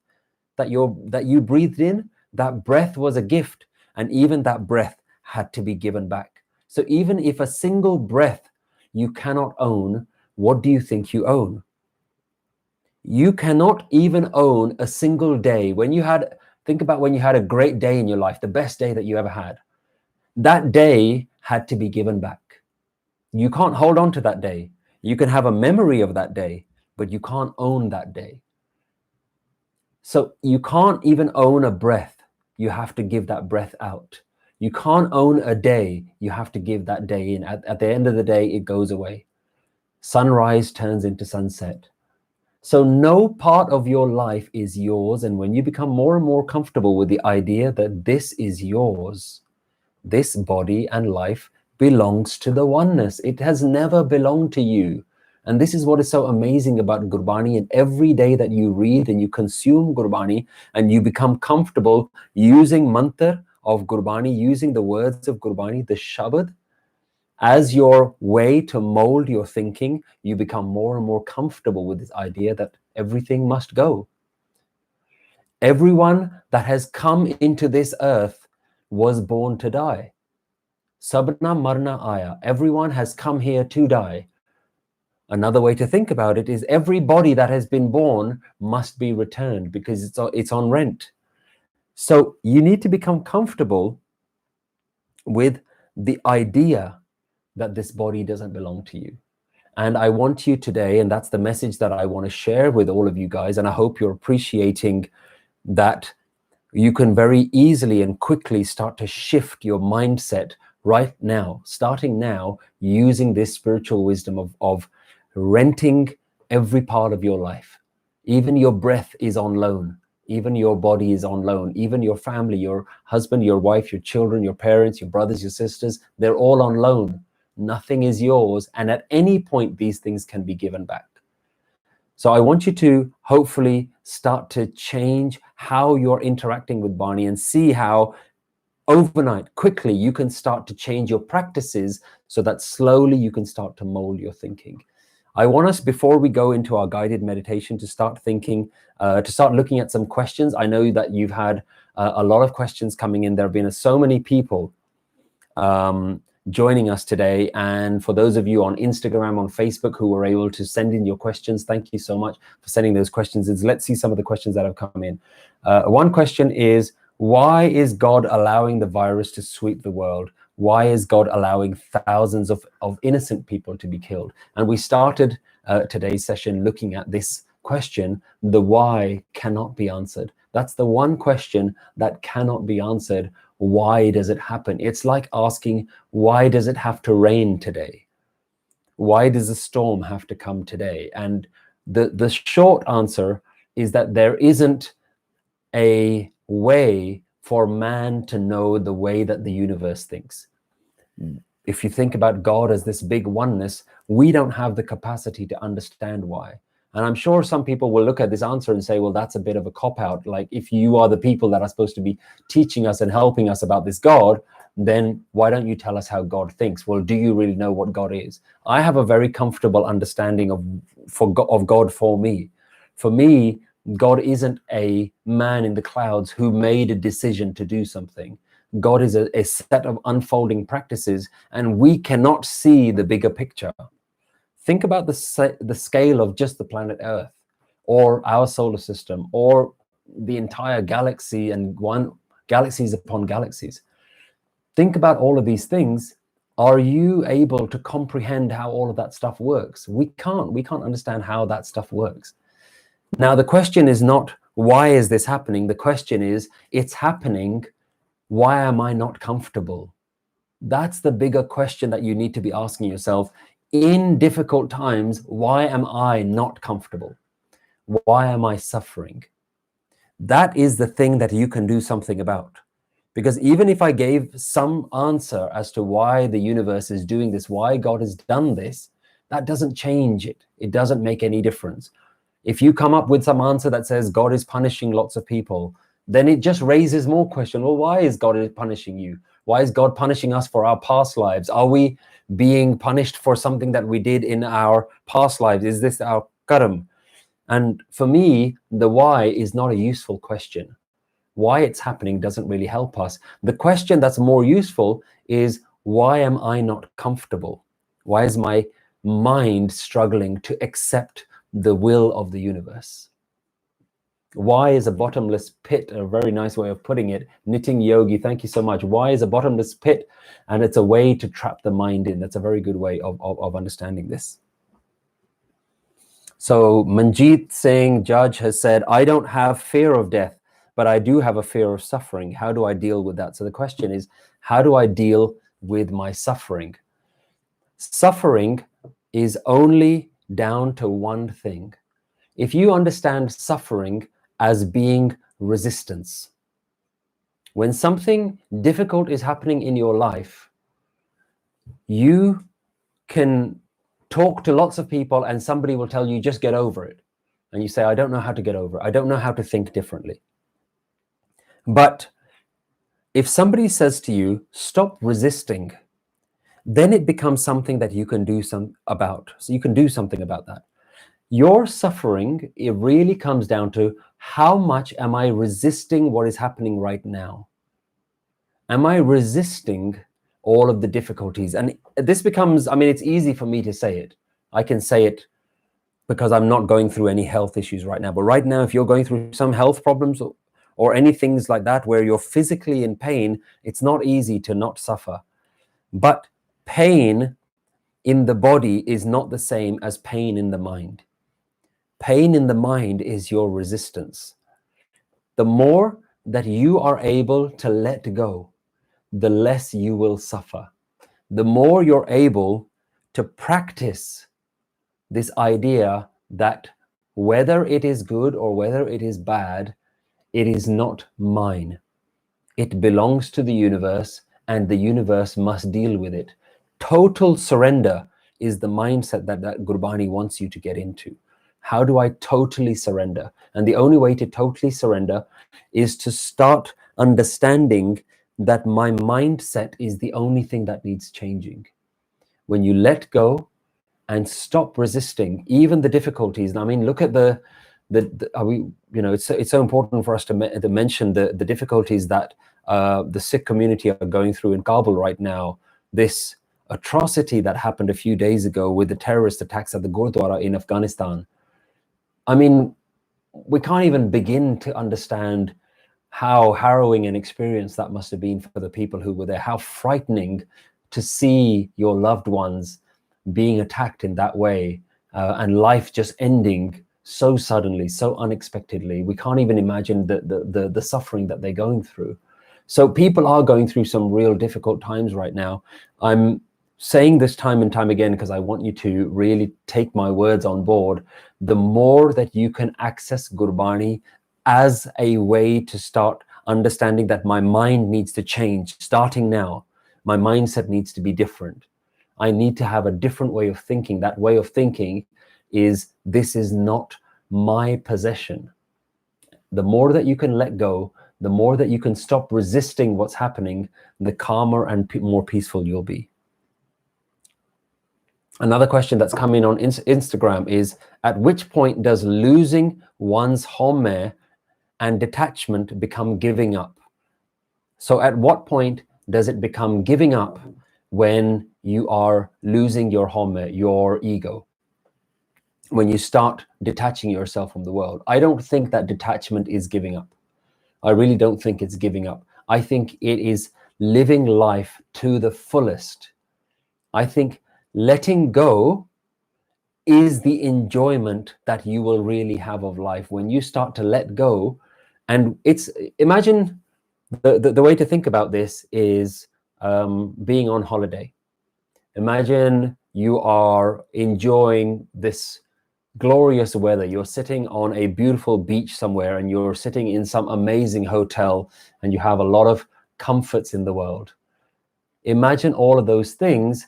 that you breathed in, that breath was a gift. And even that breath had to be given back. So even if a single breath you cannot own, what do you think you own? You cannot even own a single day. Think about when you had a great day in your life, the best day that you ever had. That day had to be given back. You can't hold on to that day. You can have a memory of that day, but you can't own that day. So you can't even own a breath. You have to give that breath out. You can't own a day. You have to give that day in. At the end of the day, it goes away. Sunrise turns into sunset. So no part of your life is yours. And when you become more and more comfortable with the idea that this is yours, this body and life belongs to the oneness. It has never belonged to you. And this is what is so amazing about Gurbani. And every day that you read and you consume Gurbani and you become comfortable using mantra of Gurbani, using the words of Gurbani, the Shabad, as your way to mold your thinking, you become more and more comfortable with this idea that everything must go. Everyone that has come into this earth was born to die. Sabna marna aya. Everyone has come here to die. Another way to think about it is every body that has been born must be returned because it's on rent. So you need to become comfortable with the idea that this body doesn't belong to you. And I want you today, and that's the message that I want to share with all of you guys, and I hope you're appreciating that you can very easily and quickly start to shift your mindset right now, starting now, using this spiritual wisdom of renting every part of your life. Even your breath is on loan. Even your body is on loan. Even your family, your husband, your wife, your children, your parents, your brothers, your sisters, they're all on loan. Nothing is yours. And at any point, these things can be given back. So I want you to hopefully start to change how you're interacting with Barney and see how overnight, quickly, you can start to change your practices so that slowly you can start to mold your thinking. I want us, before we go into our guided meditation, to start thinking, to start looking at some questions. I know that you've had a lot of questions coming in. There have been so many people joining us today, and for those of you on Instagram, on Facebook, who were able to send in your questions, thank you so much for sending those questions in. Let's see some of the questions that have come in. One question is, why is God allowing the virus to sweep the world? Why is God allowing thousands of innocent people to be killed? And we started today's session looking at this question. The why cannot be answered. That's the one question that cannot be answered. Why does it happen? It's like asking, why does it have to rain today? Why does a storm have to come today? And the short answer is that there isn't a way for man to know the way that the universe thinks. If you think about God as this big oneness, we don't have the capacity to understand why. And I'm sure some people will look at this answer and say, well, that's a bit of a cop-out. Like, if you are the people that are supposed to be teaching us and helping us about this God, then why don't you tell us how God thinks? Well, do you really know what God is? I have a very comfortable understanding of God for me. For me, God isn't a man in the clouds who made a decision to do something. God is a set of unfolding practices, and we cannot see the bigger picture. Think about the scale of just the planet Earth, or our solar system, or the entire galaxy, and galaxies upon galaxies. Think about all of these things. Are you able to comprehend how all of that stuff works? We can't understand how that stuff works. Now, the question is not, why is this happening? The question is, it's happening. Why am I not comfortable? That's the bigger question that you need to be asking yourself. In difficult times, why am I not comfortable? Why am I suffering? That is the thing that you can do something about. Because even if I gave some answer as to why the universe is doing this, why God has done this, that doesn't change it. It doesn't make any difference. If you come up with some answer that says God is punishing lots of people, then it just raises more questions. Well, why is God punishing you? Why is God punishing us for our past lives? Are we being punished for something that we did in our past lives? Is this our karam? And for me, the why is not a useful question. Why it's happening doesn't really help us. The question that's more useful is, why am I not comfortable? Why is my mind struggling to accept the will of the universe? Why is a bottomless pit a very nice way of putting it? Knitting Yogi, thank you so much. Why is a bottomless pit? And it's a way to trap the mind in. That's a very good way of understanding this. So Manjeet Singh, judge, has said, I don't have fear of death, but I do have a fear of suffering. How do I deal with that? So the question is, how do I deal with my suffering? Suffering is only down to one thing. If you understand suffering as being resistance, when something difficult is happening in your life, you can talk to lots of people and somebody will tell you, just get over it. And you say, I don't know how to get over it. I don't know how to think differently. But if somebody says to you, stop resisting, then it becomes something that you can do about. So you can do something about that. Your suffering, it really comes down to how much am I resisting what is happening right now? Am I resisting all of the difficulties? And this becomes, I mean, it's easy for me to say it. I can say it because I'm not going through any health issues right now. But right now, if you're going through some health problems or any things like that, where you're physically in pain, it's not easy to not suffer. But pain in the body is not the same as pain in the mind. Pain in the mind is your resistance. The more that you are able to let go, the less you will suffer. The more you're able to practice this idea that whether it is good or whether it is bad, it is not mine. It belongs to the universe, and the universe must deal with it. Total surrender is the mindset that Gurbani wants you to get into. How do I totally surrender? And the only way to totally surrender is to start understanding that my mindset is the only thing that needs changing. When you let go and stop resisting even the difficulties. I mean, look at it's so important for us to mention the difficulties that the Sikh community are going through in Kabul right now. This atrocity that happened a few days ago with the terrorist attacks at the Gurdwara in Afghanistan. I mean, we can't even begin to understand how harrowing an experience that must have been for the people who were there. How frightening to see your loved ones being attacked in that way, and life just ending so suddenly, so unexpectedly. We can't even imagine the suffering that they're going through. So people are going through some real difficult times right now. I'm saying this time and time again because I want you to really take my words on board. The more that you can access Gurbani as a way to start understanding that my mind needs to change, starting now, my mindset needs to be different. I need to have a different way of thinking. That way of thinking is, this is not my possession. The more that you can let go, the more that you can stop resisting what's happening, the calmer and more peaceful you'll be. Another question that's come in on Instagram is, at which point does losing one's Haumai and detachment become giving up? So at what point does it become giving up when you are losing your Haumai, your ego? When you start detaching yourself from the world? I don't think that detachment is giving up. I really don't think it's giving up. I think it is living life to the fullest. I think letting go is the enjoyment that you will really have of life when you start to let go. And it's, imagine the way to think about this is being on holiday. Imagine you are enjoying this glorious weather. You're sitting on a beautiful beach somewhere, and you're sitting in some amazing hotel, and you have a lot of comforts in the world. Imagine all of those things.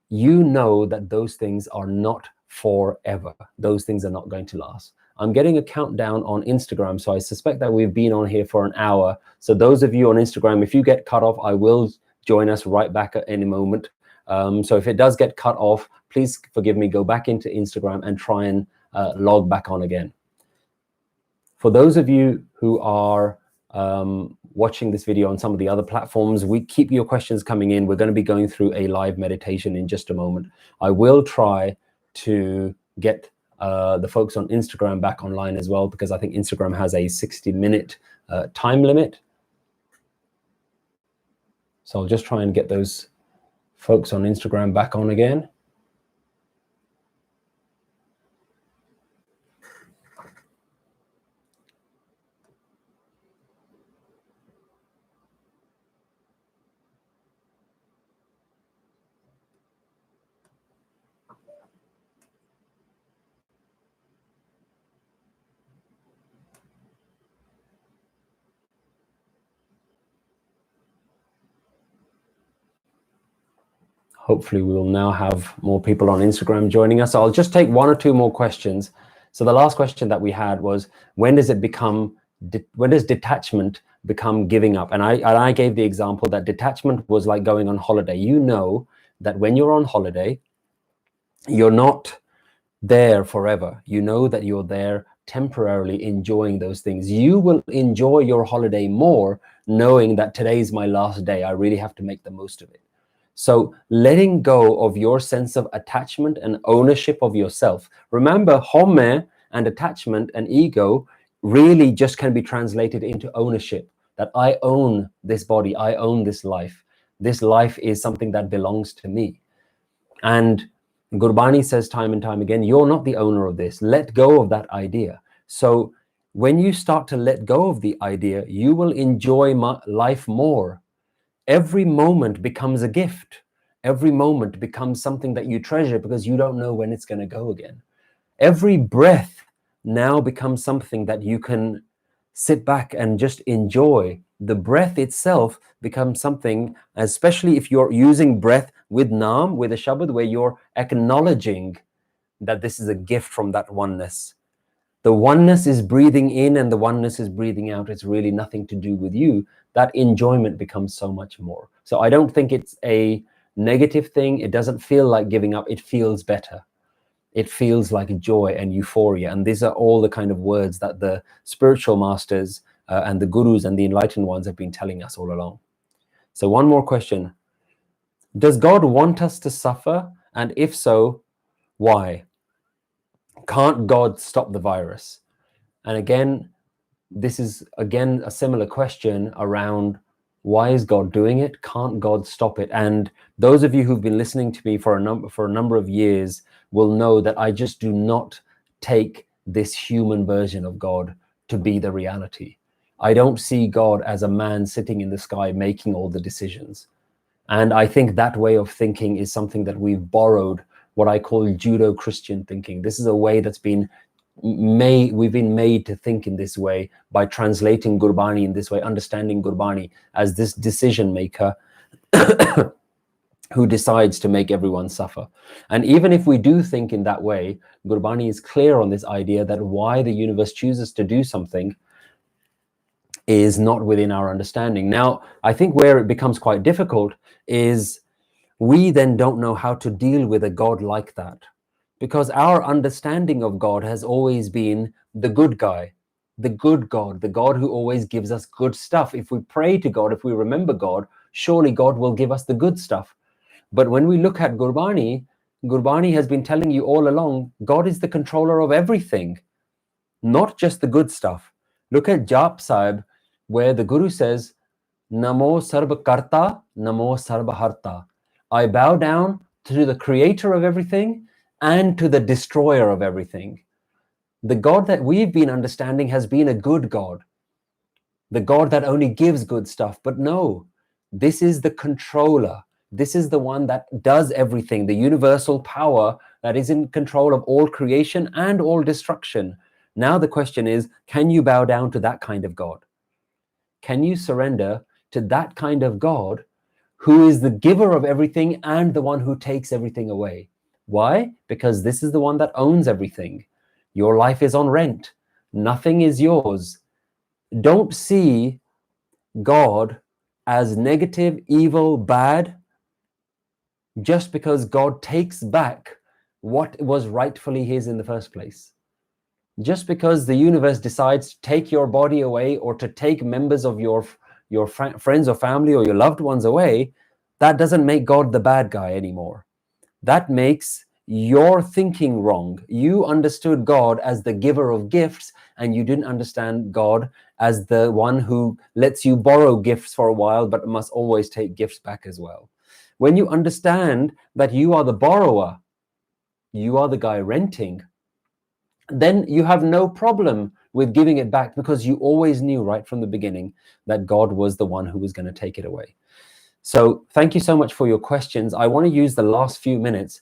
You know that those things are not forever. Those things are not going to last. I'm getting a countdown on Instagram, so I suspect that we've been on here for an hour. So those of you on Instagram, if you get cut off, I will join us right back at any moment. So if it does get cut off, please forgive me, go back into Instagram and try and log back on again. For those of you who are watching this video on some of the other platforms, we keep your questions coming in. We're going to be going through a live meditation in just a moment. I will try to get the folks on Instagram back online as well, because I think Instagram has a 60-minute time limit. So I'll just try and get those folks on Instagram back on again. Hopefully we will now have more people on Instagram joining us. So I'll just take one or two more questions. So the last question that we had was, when does detachment become giving up? And I gave the example that detachment was like going on holiday. You know that when you're on holiday, you're not there forever. You know that you're there temporarily enjoying those things. You will enjoy your holiday more knowing that today's my last day. I really have to make the most of it. So letting go of your sense of attachment and ownership of yourself. Remember, Haumai and attachment and ego really just can be translated into ownership, that I own this body, I own this life. This life is something that belongs to me. And Gurbani says time and time again, you're not the owner of this. Let go of that idea. So when you start to let go of the idea, you will enjoy life more. Every moment becomes a gift. Every moment becomes something that you treasure because you don't know when it's going to go again. Every breath now becomes something that you can sit back and just enjoy. The breath itself becomes something, especially if you're using breath with Naam, with a Shabad, where you're acknowledging that this is a gift from that oneness. The oneness is breathing in and the oneness is breathing out. It's really nothing to do with you. That enjoyment becomes so much more. So I don't think it's a negative thing. It doesn't feel like giving up. It feels better. It feels like joy and euphoria. And these are all the kind of words that the spiritual masters and the gurus and the enlightened ones have been telling us all along. So one more question. Does God want us to suffer? And if so, why? Can't God stop the virus? And again, this is again a similar question around, why is God doing it? Can't God stop it? And those of you who've been listening to me for a number of years will know that I just do not take this human version of God to be the reality. I don't see God as a man sitting in the sky making all the decisions. And I think that way of thinking is something that we've borrowed, what I call Judeo-Christian thinking. This is a way that's been we've been made to think in this way by translating Gurbani in this way, understanding Gurbani as this decision maker who decides to make everyone suffer. And even if we do think in that way, Gurbani is clear on this idea that why the universe chooses to do something is not within our understanding. Now, I think where it becomes quite difficult is we then don't know how to deal with a God like that, because our understanding of God has always been the good guy, the good God, the God who always gives us good stuff. If we pray to God, if we remember God, surely God will give us the good stuff. But when we look at Gurbani, Gurbani has been telling you all along, God is the controller of everything, not just the good stuff. Look at Jap Sahib, where the Guru says, Namo Sarva Karta, Namo Sarva Harta. I bow down to the creator of everything and to the destroyer of everything. The God that we've been understanding has been a good God, the God that only gives good stuff. But no, this is the controller. This is the one that does everything, the universal power that is in control of all creation and all destruction. Now the question is, can you bow down to that kind of God? Can you surrender to that kind of God who is the giver of everything and the one who takes everything away? Why? Because this is the one that owns everything. Your life is on rent. Nothing is yours. Don't see God as negative, evil, bad, just because God takes back what was rightfully his in the first place. Just because the universe decides to take your body away or to take members of your friends or family or your loved ones away, that doesn't make God the bad guy anymore. That makes you're thinking wrong. You understood God as the giver of gifts, and you didn't understand God as the one who lets you borrow gifts for a while, but must always take gifts back as well. When you understand that you are the borrower, you are the guy renting, then you have no problem with giving it back, because you always knew right from the beginning that God was the one who was going to take it away. So thank you so much for your questions. I want to use the last few minutes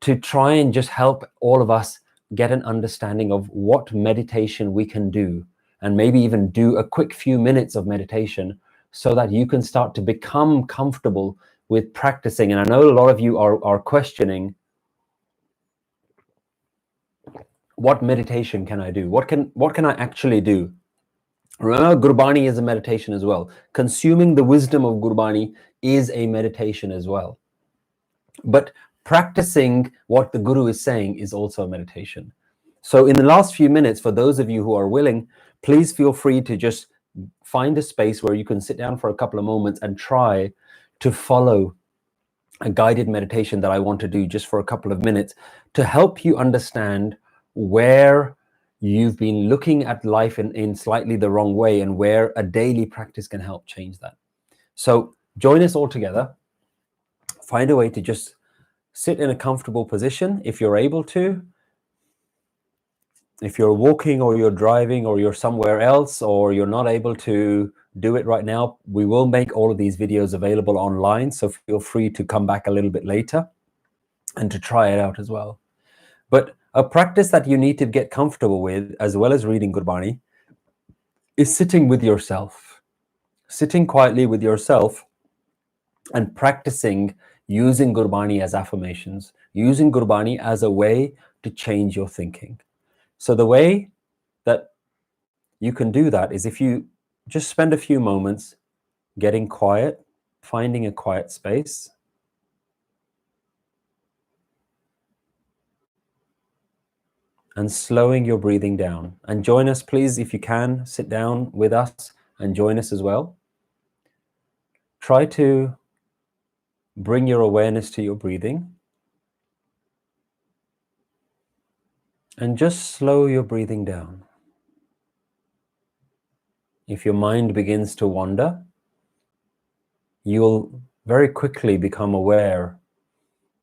to try and just help all of us get an understanding of what meditation we can do, and maybe even do a quick few minutes of meditation so that you can start to become comfortable with practicing. And I know a lot of you are questioning, what meditation can I do? What can I actually do? Remember, Gurbani is a meditation as well. Consuming the wisdom of Gurbani is a meditation as well. But practicing what the Guru is saying is also a meditation. So in the last few minutes, for those of you who are willing, please feel free to just find a space where you can sit down for a couple of moments and try to follow a guided meditation that I want to do just for a couple of minutes to help you understand where you've been looking at life in slightly the wrong way, and where a daily practice can help change that. So join us all together. Find a way to just sit in a comfortable position if you're able to. If you're walking or you're driving or you're somewhere else or you're not able to do it right now, we will make all of these videos available online, so feel free to come back a little bit later and to try it out as well. But a practice that you need to get comfortable with, as well as reading Gurbani, is sitting with yourself. Sitting quietly with yourself and practicing using Gurbani as affirmations, using Gurbani as a way to change your thinking. So the way that you can do that is if you just spend a few moments getting quiet, finding a quiet space, and slowing your breathing down. And join us, please, if you can, sit down with us and join us as well. Try to bring your awareness to your breathing and just slow your breathing down. If your mind begins to wander, you'll very quickly become aware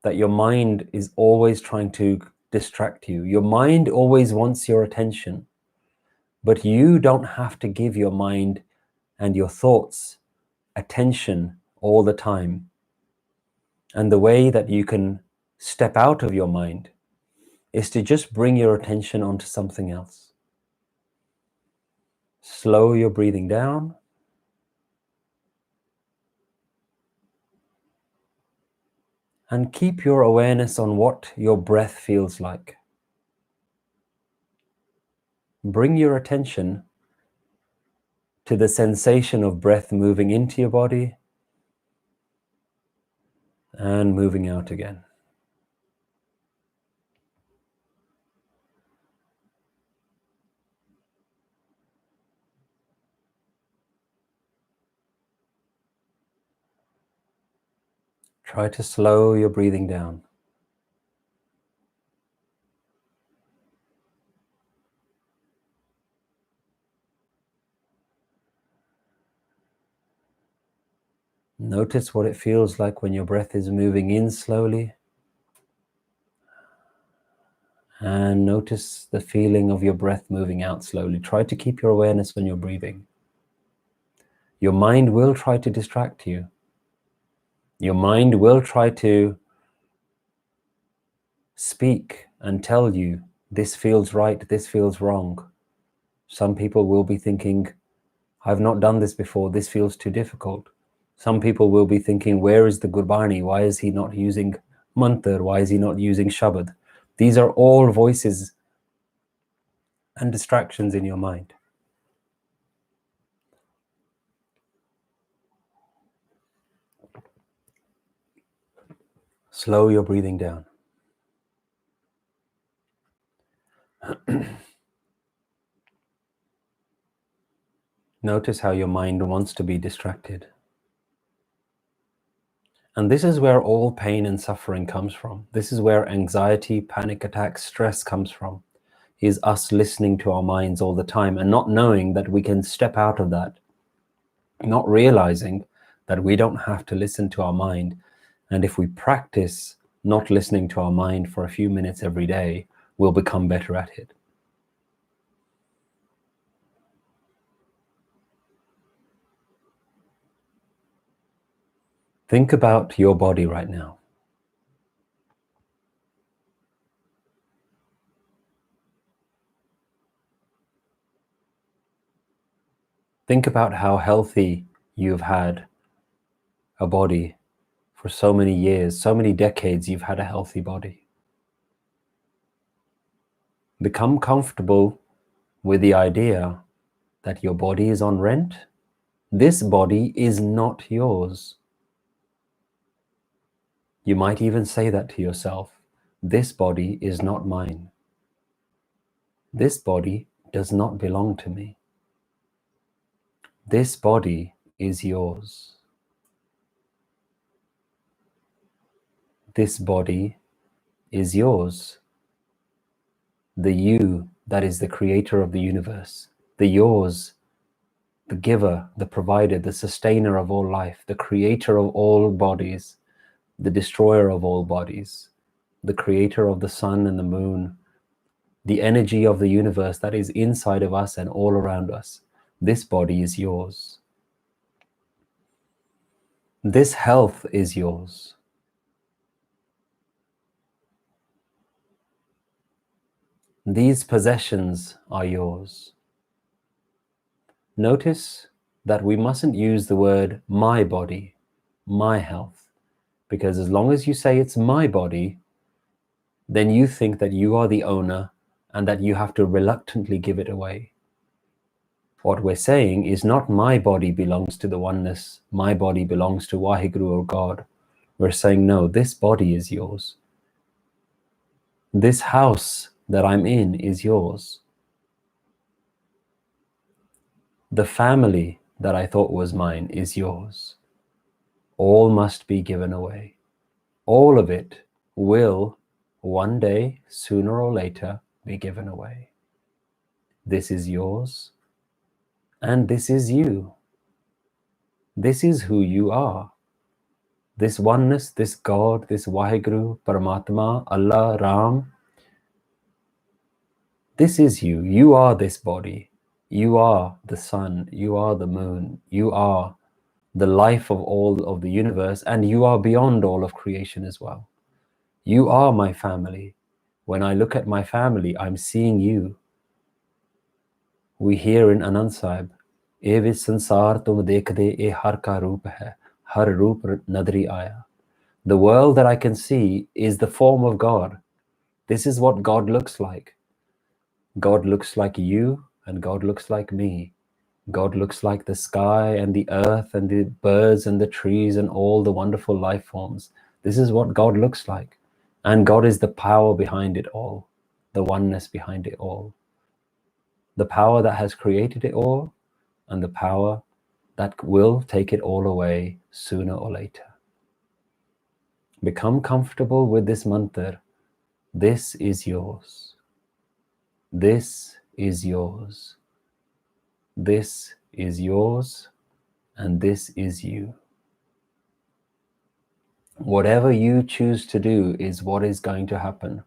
that your mind is always trying to distract you. Your mind always wants your attention, but you don't have to give your mind and your thoughts attention all the time. And the way that you can step out of your mind is to just bring your attention onto something else. Slow your breathing down. And keep your awareness on what your breath feels like. Bring your attention to the sensation of breath moving into your body and moving out again. Try to slow your breathing down. Notice what it feels like when your breath is moving in slowly. And notice the feeling of your breath moving out slowly. Try to keep your awareness on your breathing. Your mind will try to distract you. Your mind will try to speak and tell you, this feels right, this feels wrong. Some people will be thinking, I've not done this before, this feels too difficult. Some people will be thinking, where is the Gurbani? Why is he not using mantar? Why is he not using Shabad? These are all voices and distractions in your mind. Slow your breathing down. Notice how your mind wants to be distracted. And this is where all pain and suffering comes from. This is where anxiety, panic attacks, stress comes from, is us listening to our minds all the time and not knowing that we can step out of that, not realizing that we don't have to listen to our mind. And if we practice not listening to our mind for a few minutes every day, we'll become better at it. Think about your body right now. Think about how healthy you've had a body for so many years, so many decades you've had a healthy body. Become comfortable with the idea that your body is on rent. This body is not yours. You might even say that to yourself. This body is not mine. This body does not belong to me. This body is yours. This body is yours. The you that is the creator of the universe, the yours, the giver, the provider, the sustainer of all life, the creator of all bodies, the destroyer of all bodies, the creator of the sun and the moon, the energy of the universe that is inside of us and all around us. This body is yours. This health is yours. These possessions are yours. Notice that we mustn't use the word my body, my health, because as long as you say it's my body, then you think that you are the owner and that you have to reluctantly give it away. What we're saying is not my body belongs to the oneness, my body belongs to Waheguru or God. We're saying, no, this body is yours. This house that I'm in is yours. The family that I thought was mine is yours. All must be given away. All of it will one day, sooner or later, be given away. This is yours, and this is you. This is who you are. This oneness, this God, this Waheguru, Paramatma, Allah, Ram, this is you. You are this body. You are the sun. You are the moon. You are the life of all of the universe, and you are beyond all of creation as well. You are my family. When I look at my family, I'm seeing you. We hear in Anand Sahib, "E vis sansar tum dekhde, e har ka roop hai, har roop nadri aaya." The world that I can see is the form of God. This is what God looks like. God looks like you, and God looks like me. God looks like the sky and the earth and the birds and the trees and all the wonderful life forms. This is what God looks like. And God is the power behind it all, the oneness behind it all. The power that has created it all, and the power that will take it all away sooner or later. Become comfortable with this mantra. This is yours. This is yours. This is yours, and this is you. Whatever you choose to do is what is going to happen.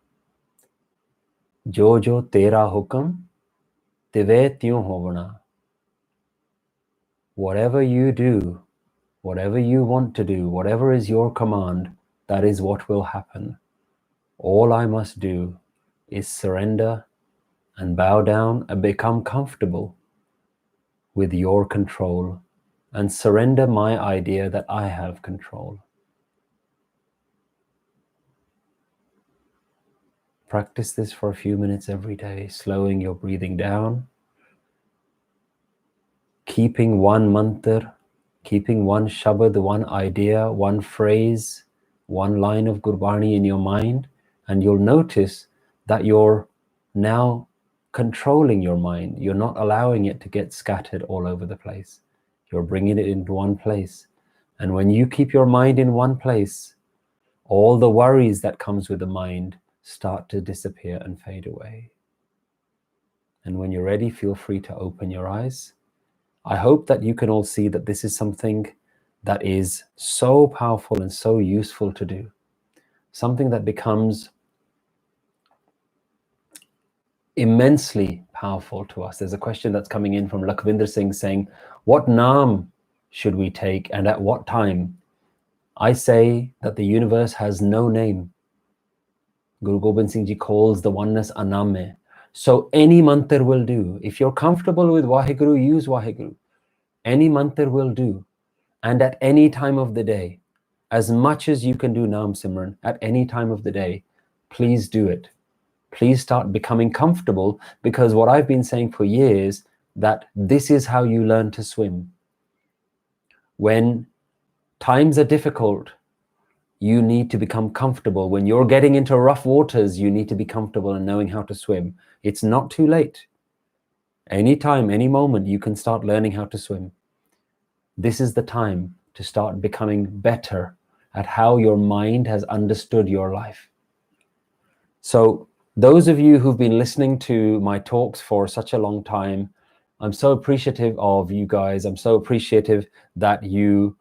Jo jo tera hukam, tive tyun hovna. Whatever you do, whatever you want to do, whatever is your command, that is what will happen. All I must do is surrender and bow down and become comfortable with your control and surrender my idea that I have control. Practice this for a few minutes every day, slowing your breathing down, keeping one mantra, keeping one shabad, one idea, one phrase, one line of Gurbani in your mind, and you'll notice that you're now controlling your mind. You're not allowing it to get scattered all over the place. You're bringing it into one place. And when you keep your mind in one place, all the worries that comes with the mind start to disappear and fade away. And when you're ready, feel free to open your eyes. I hope that you can all see that this is something that is so powerful and so useful to do. Something that becomes immensely powerful to us. There's a question that's coming in from Lakhvinder Singh saying, what naam should we take and at what time? I say that the universe has no name. Guru Gobind Singh Ji calls the oneness Aname. So any mantra will do. If you're comfortable with Waheguru, use Waheguru. Any mantra will do. And at any time of the day, as much as you can do Naam Simran, at any time of the day, please do it. Please start becoming comfortable, because what I've been saying for years, that this is how you learn to swim. When times are difficult, you need to become comfortable. When you're getting into rough waters, you need to be comfortable in knowing how to swim. It's not too late. Anytime, any moment, you can start learning how to swim. This is the time to start becoming better at how your mind has understood your life. So those of you who've been listening to my talks for such a long time, I'm so appreciative of you guys. I'm so appreciative that you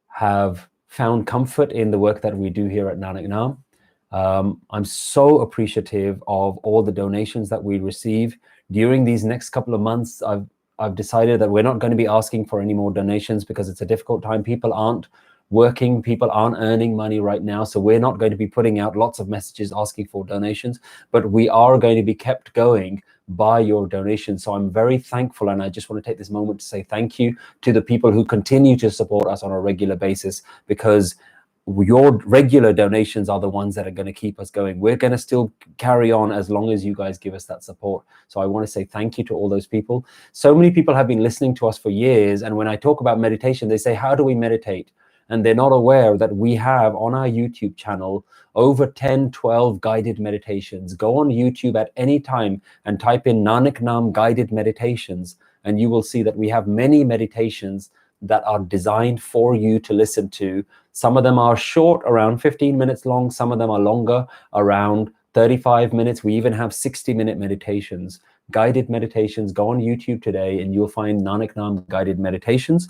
have found comfort in the work that we do here at Nanak Naam. I'm so appreciative of all the donations that we receive. During these next couple of months, I've decided that we're not going to be asking for any more donations, because it's a difficult time. People aren't working, people aren't earning money right now, so we're not going to be putting out lots of messages asking for donations, but we are going to be kept going by your donations. So I'm very thankful, and I just want to take this moment to say thank you to the people who continue to support us on a regular basis, because your regular donations are the ones that are going to keep us going. We're going to still carry on as long as you guys give us that support. So I want to say thank you to all those people. So many people have been listening to us for years, and when I talk about meditation, they say, how do we meditate? And they're not aware that we have on our YouTube channel over 10, 12 guided meditations. Go on YouTube at any time and type in Nanak Naam guided meditations, and you will see that we have many meditations that are designed for you to listen to. Some of them are short, around 15 minutes long. Some of them are longer, around 35 minutes. We even have 60-minute meditations, guided meditations. Go on YouTube today and you'll find Nanak Naam guided meditations.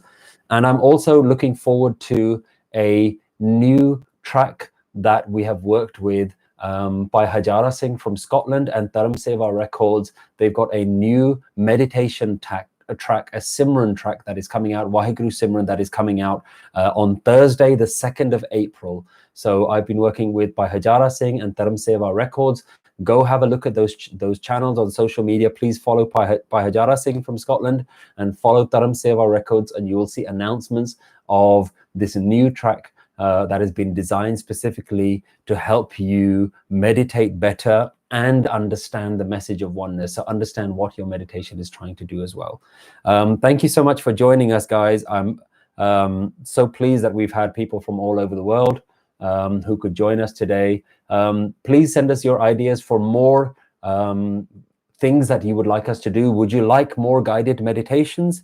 And I'm also looking forward to a new track that we have worked with by Hajara Singh from Scotland and Dharam Seva Records. They've got a new meditation track, a Simran track that is coming out, Waheguru Simran, that is coming out on Thursday, the 2nd of April. So I've been working with by Hajara Singh and Dharam Seva Records. Go have a look at those channels on social media. Please follow by Hajara Singh from Scotland and follow Dharam Seva Records, and you will see announcements of this new track that has been designed specifically to help you meditate better and understand the message of oneness. So understand what your meditation is trying to do as well. Thank you so much for joining us, guys. I'm so pleased that we've had people from all over the world who could join us today. Please send us your ideas for more things that you would like us to do. Would you like more guided meditations?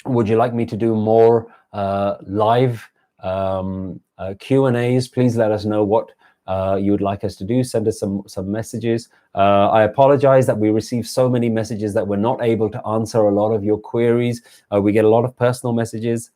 Would you like me to do more live Q&As? Please let us know what you would like us to do. Send us some messages. I apologize that we receive so many messages that we're not able to answer a lot of your queries. We get a lot of personal messages.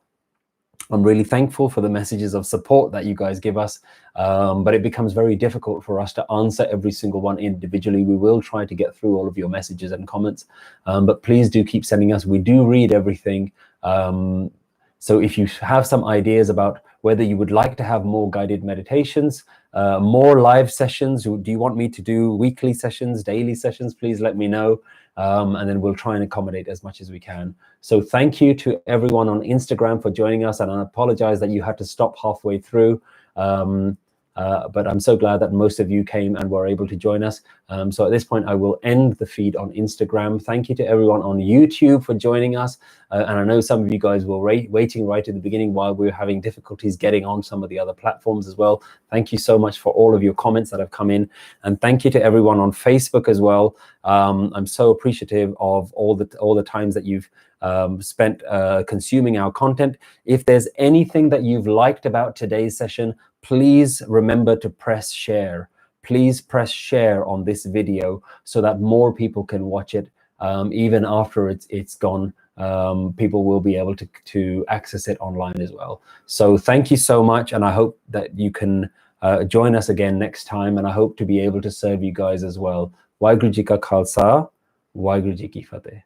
I'm really thankful for the messages of support that you guys give us, but it becomes very difficult for us to answer every single one individually. We will try to get through all of your messages and comments, but please do keep sending us. We do read everything. So if you have some ideas about whether you would like to have more guided meditations, more live sessions, do you want me to do weekly sessions, daily sessions, please let me know. And then we'll try and accommodate as much as we can. So thank you to everyone on Instagram for joining us, and I apologize that you had to stop halfway through. But I'm so glad that most of you came and were able to join us. So at this point, I will end the feed on Instagram. Thank you to everyone on YouTube for joining us. And I know some of you guys were waiting right at the beginning while we were having difficulties getting on some of the other platforms as well. Thank you so much for all of your comments that have come in, and thank you to everyone on Facebook as well. I'm so appreciative of all the times that you've spent consuming our content. If there's anything that you've liked about today's session, please remember to press share. Please press share on this video so that more people can watch it. Even after it's gone, people will be able to access it online as well. So thank you so much, and I hope that you can join us again next time, and I hope to be able to serve you guys as well. Waheguru Ji Ka Khalsa, Waheguru Ji Ki Fateh.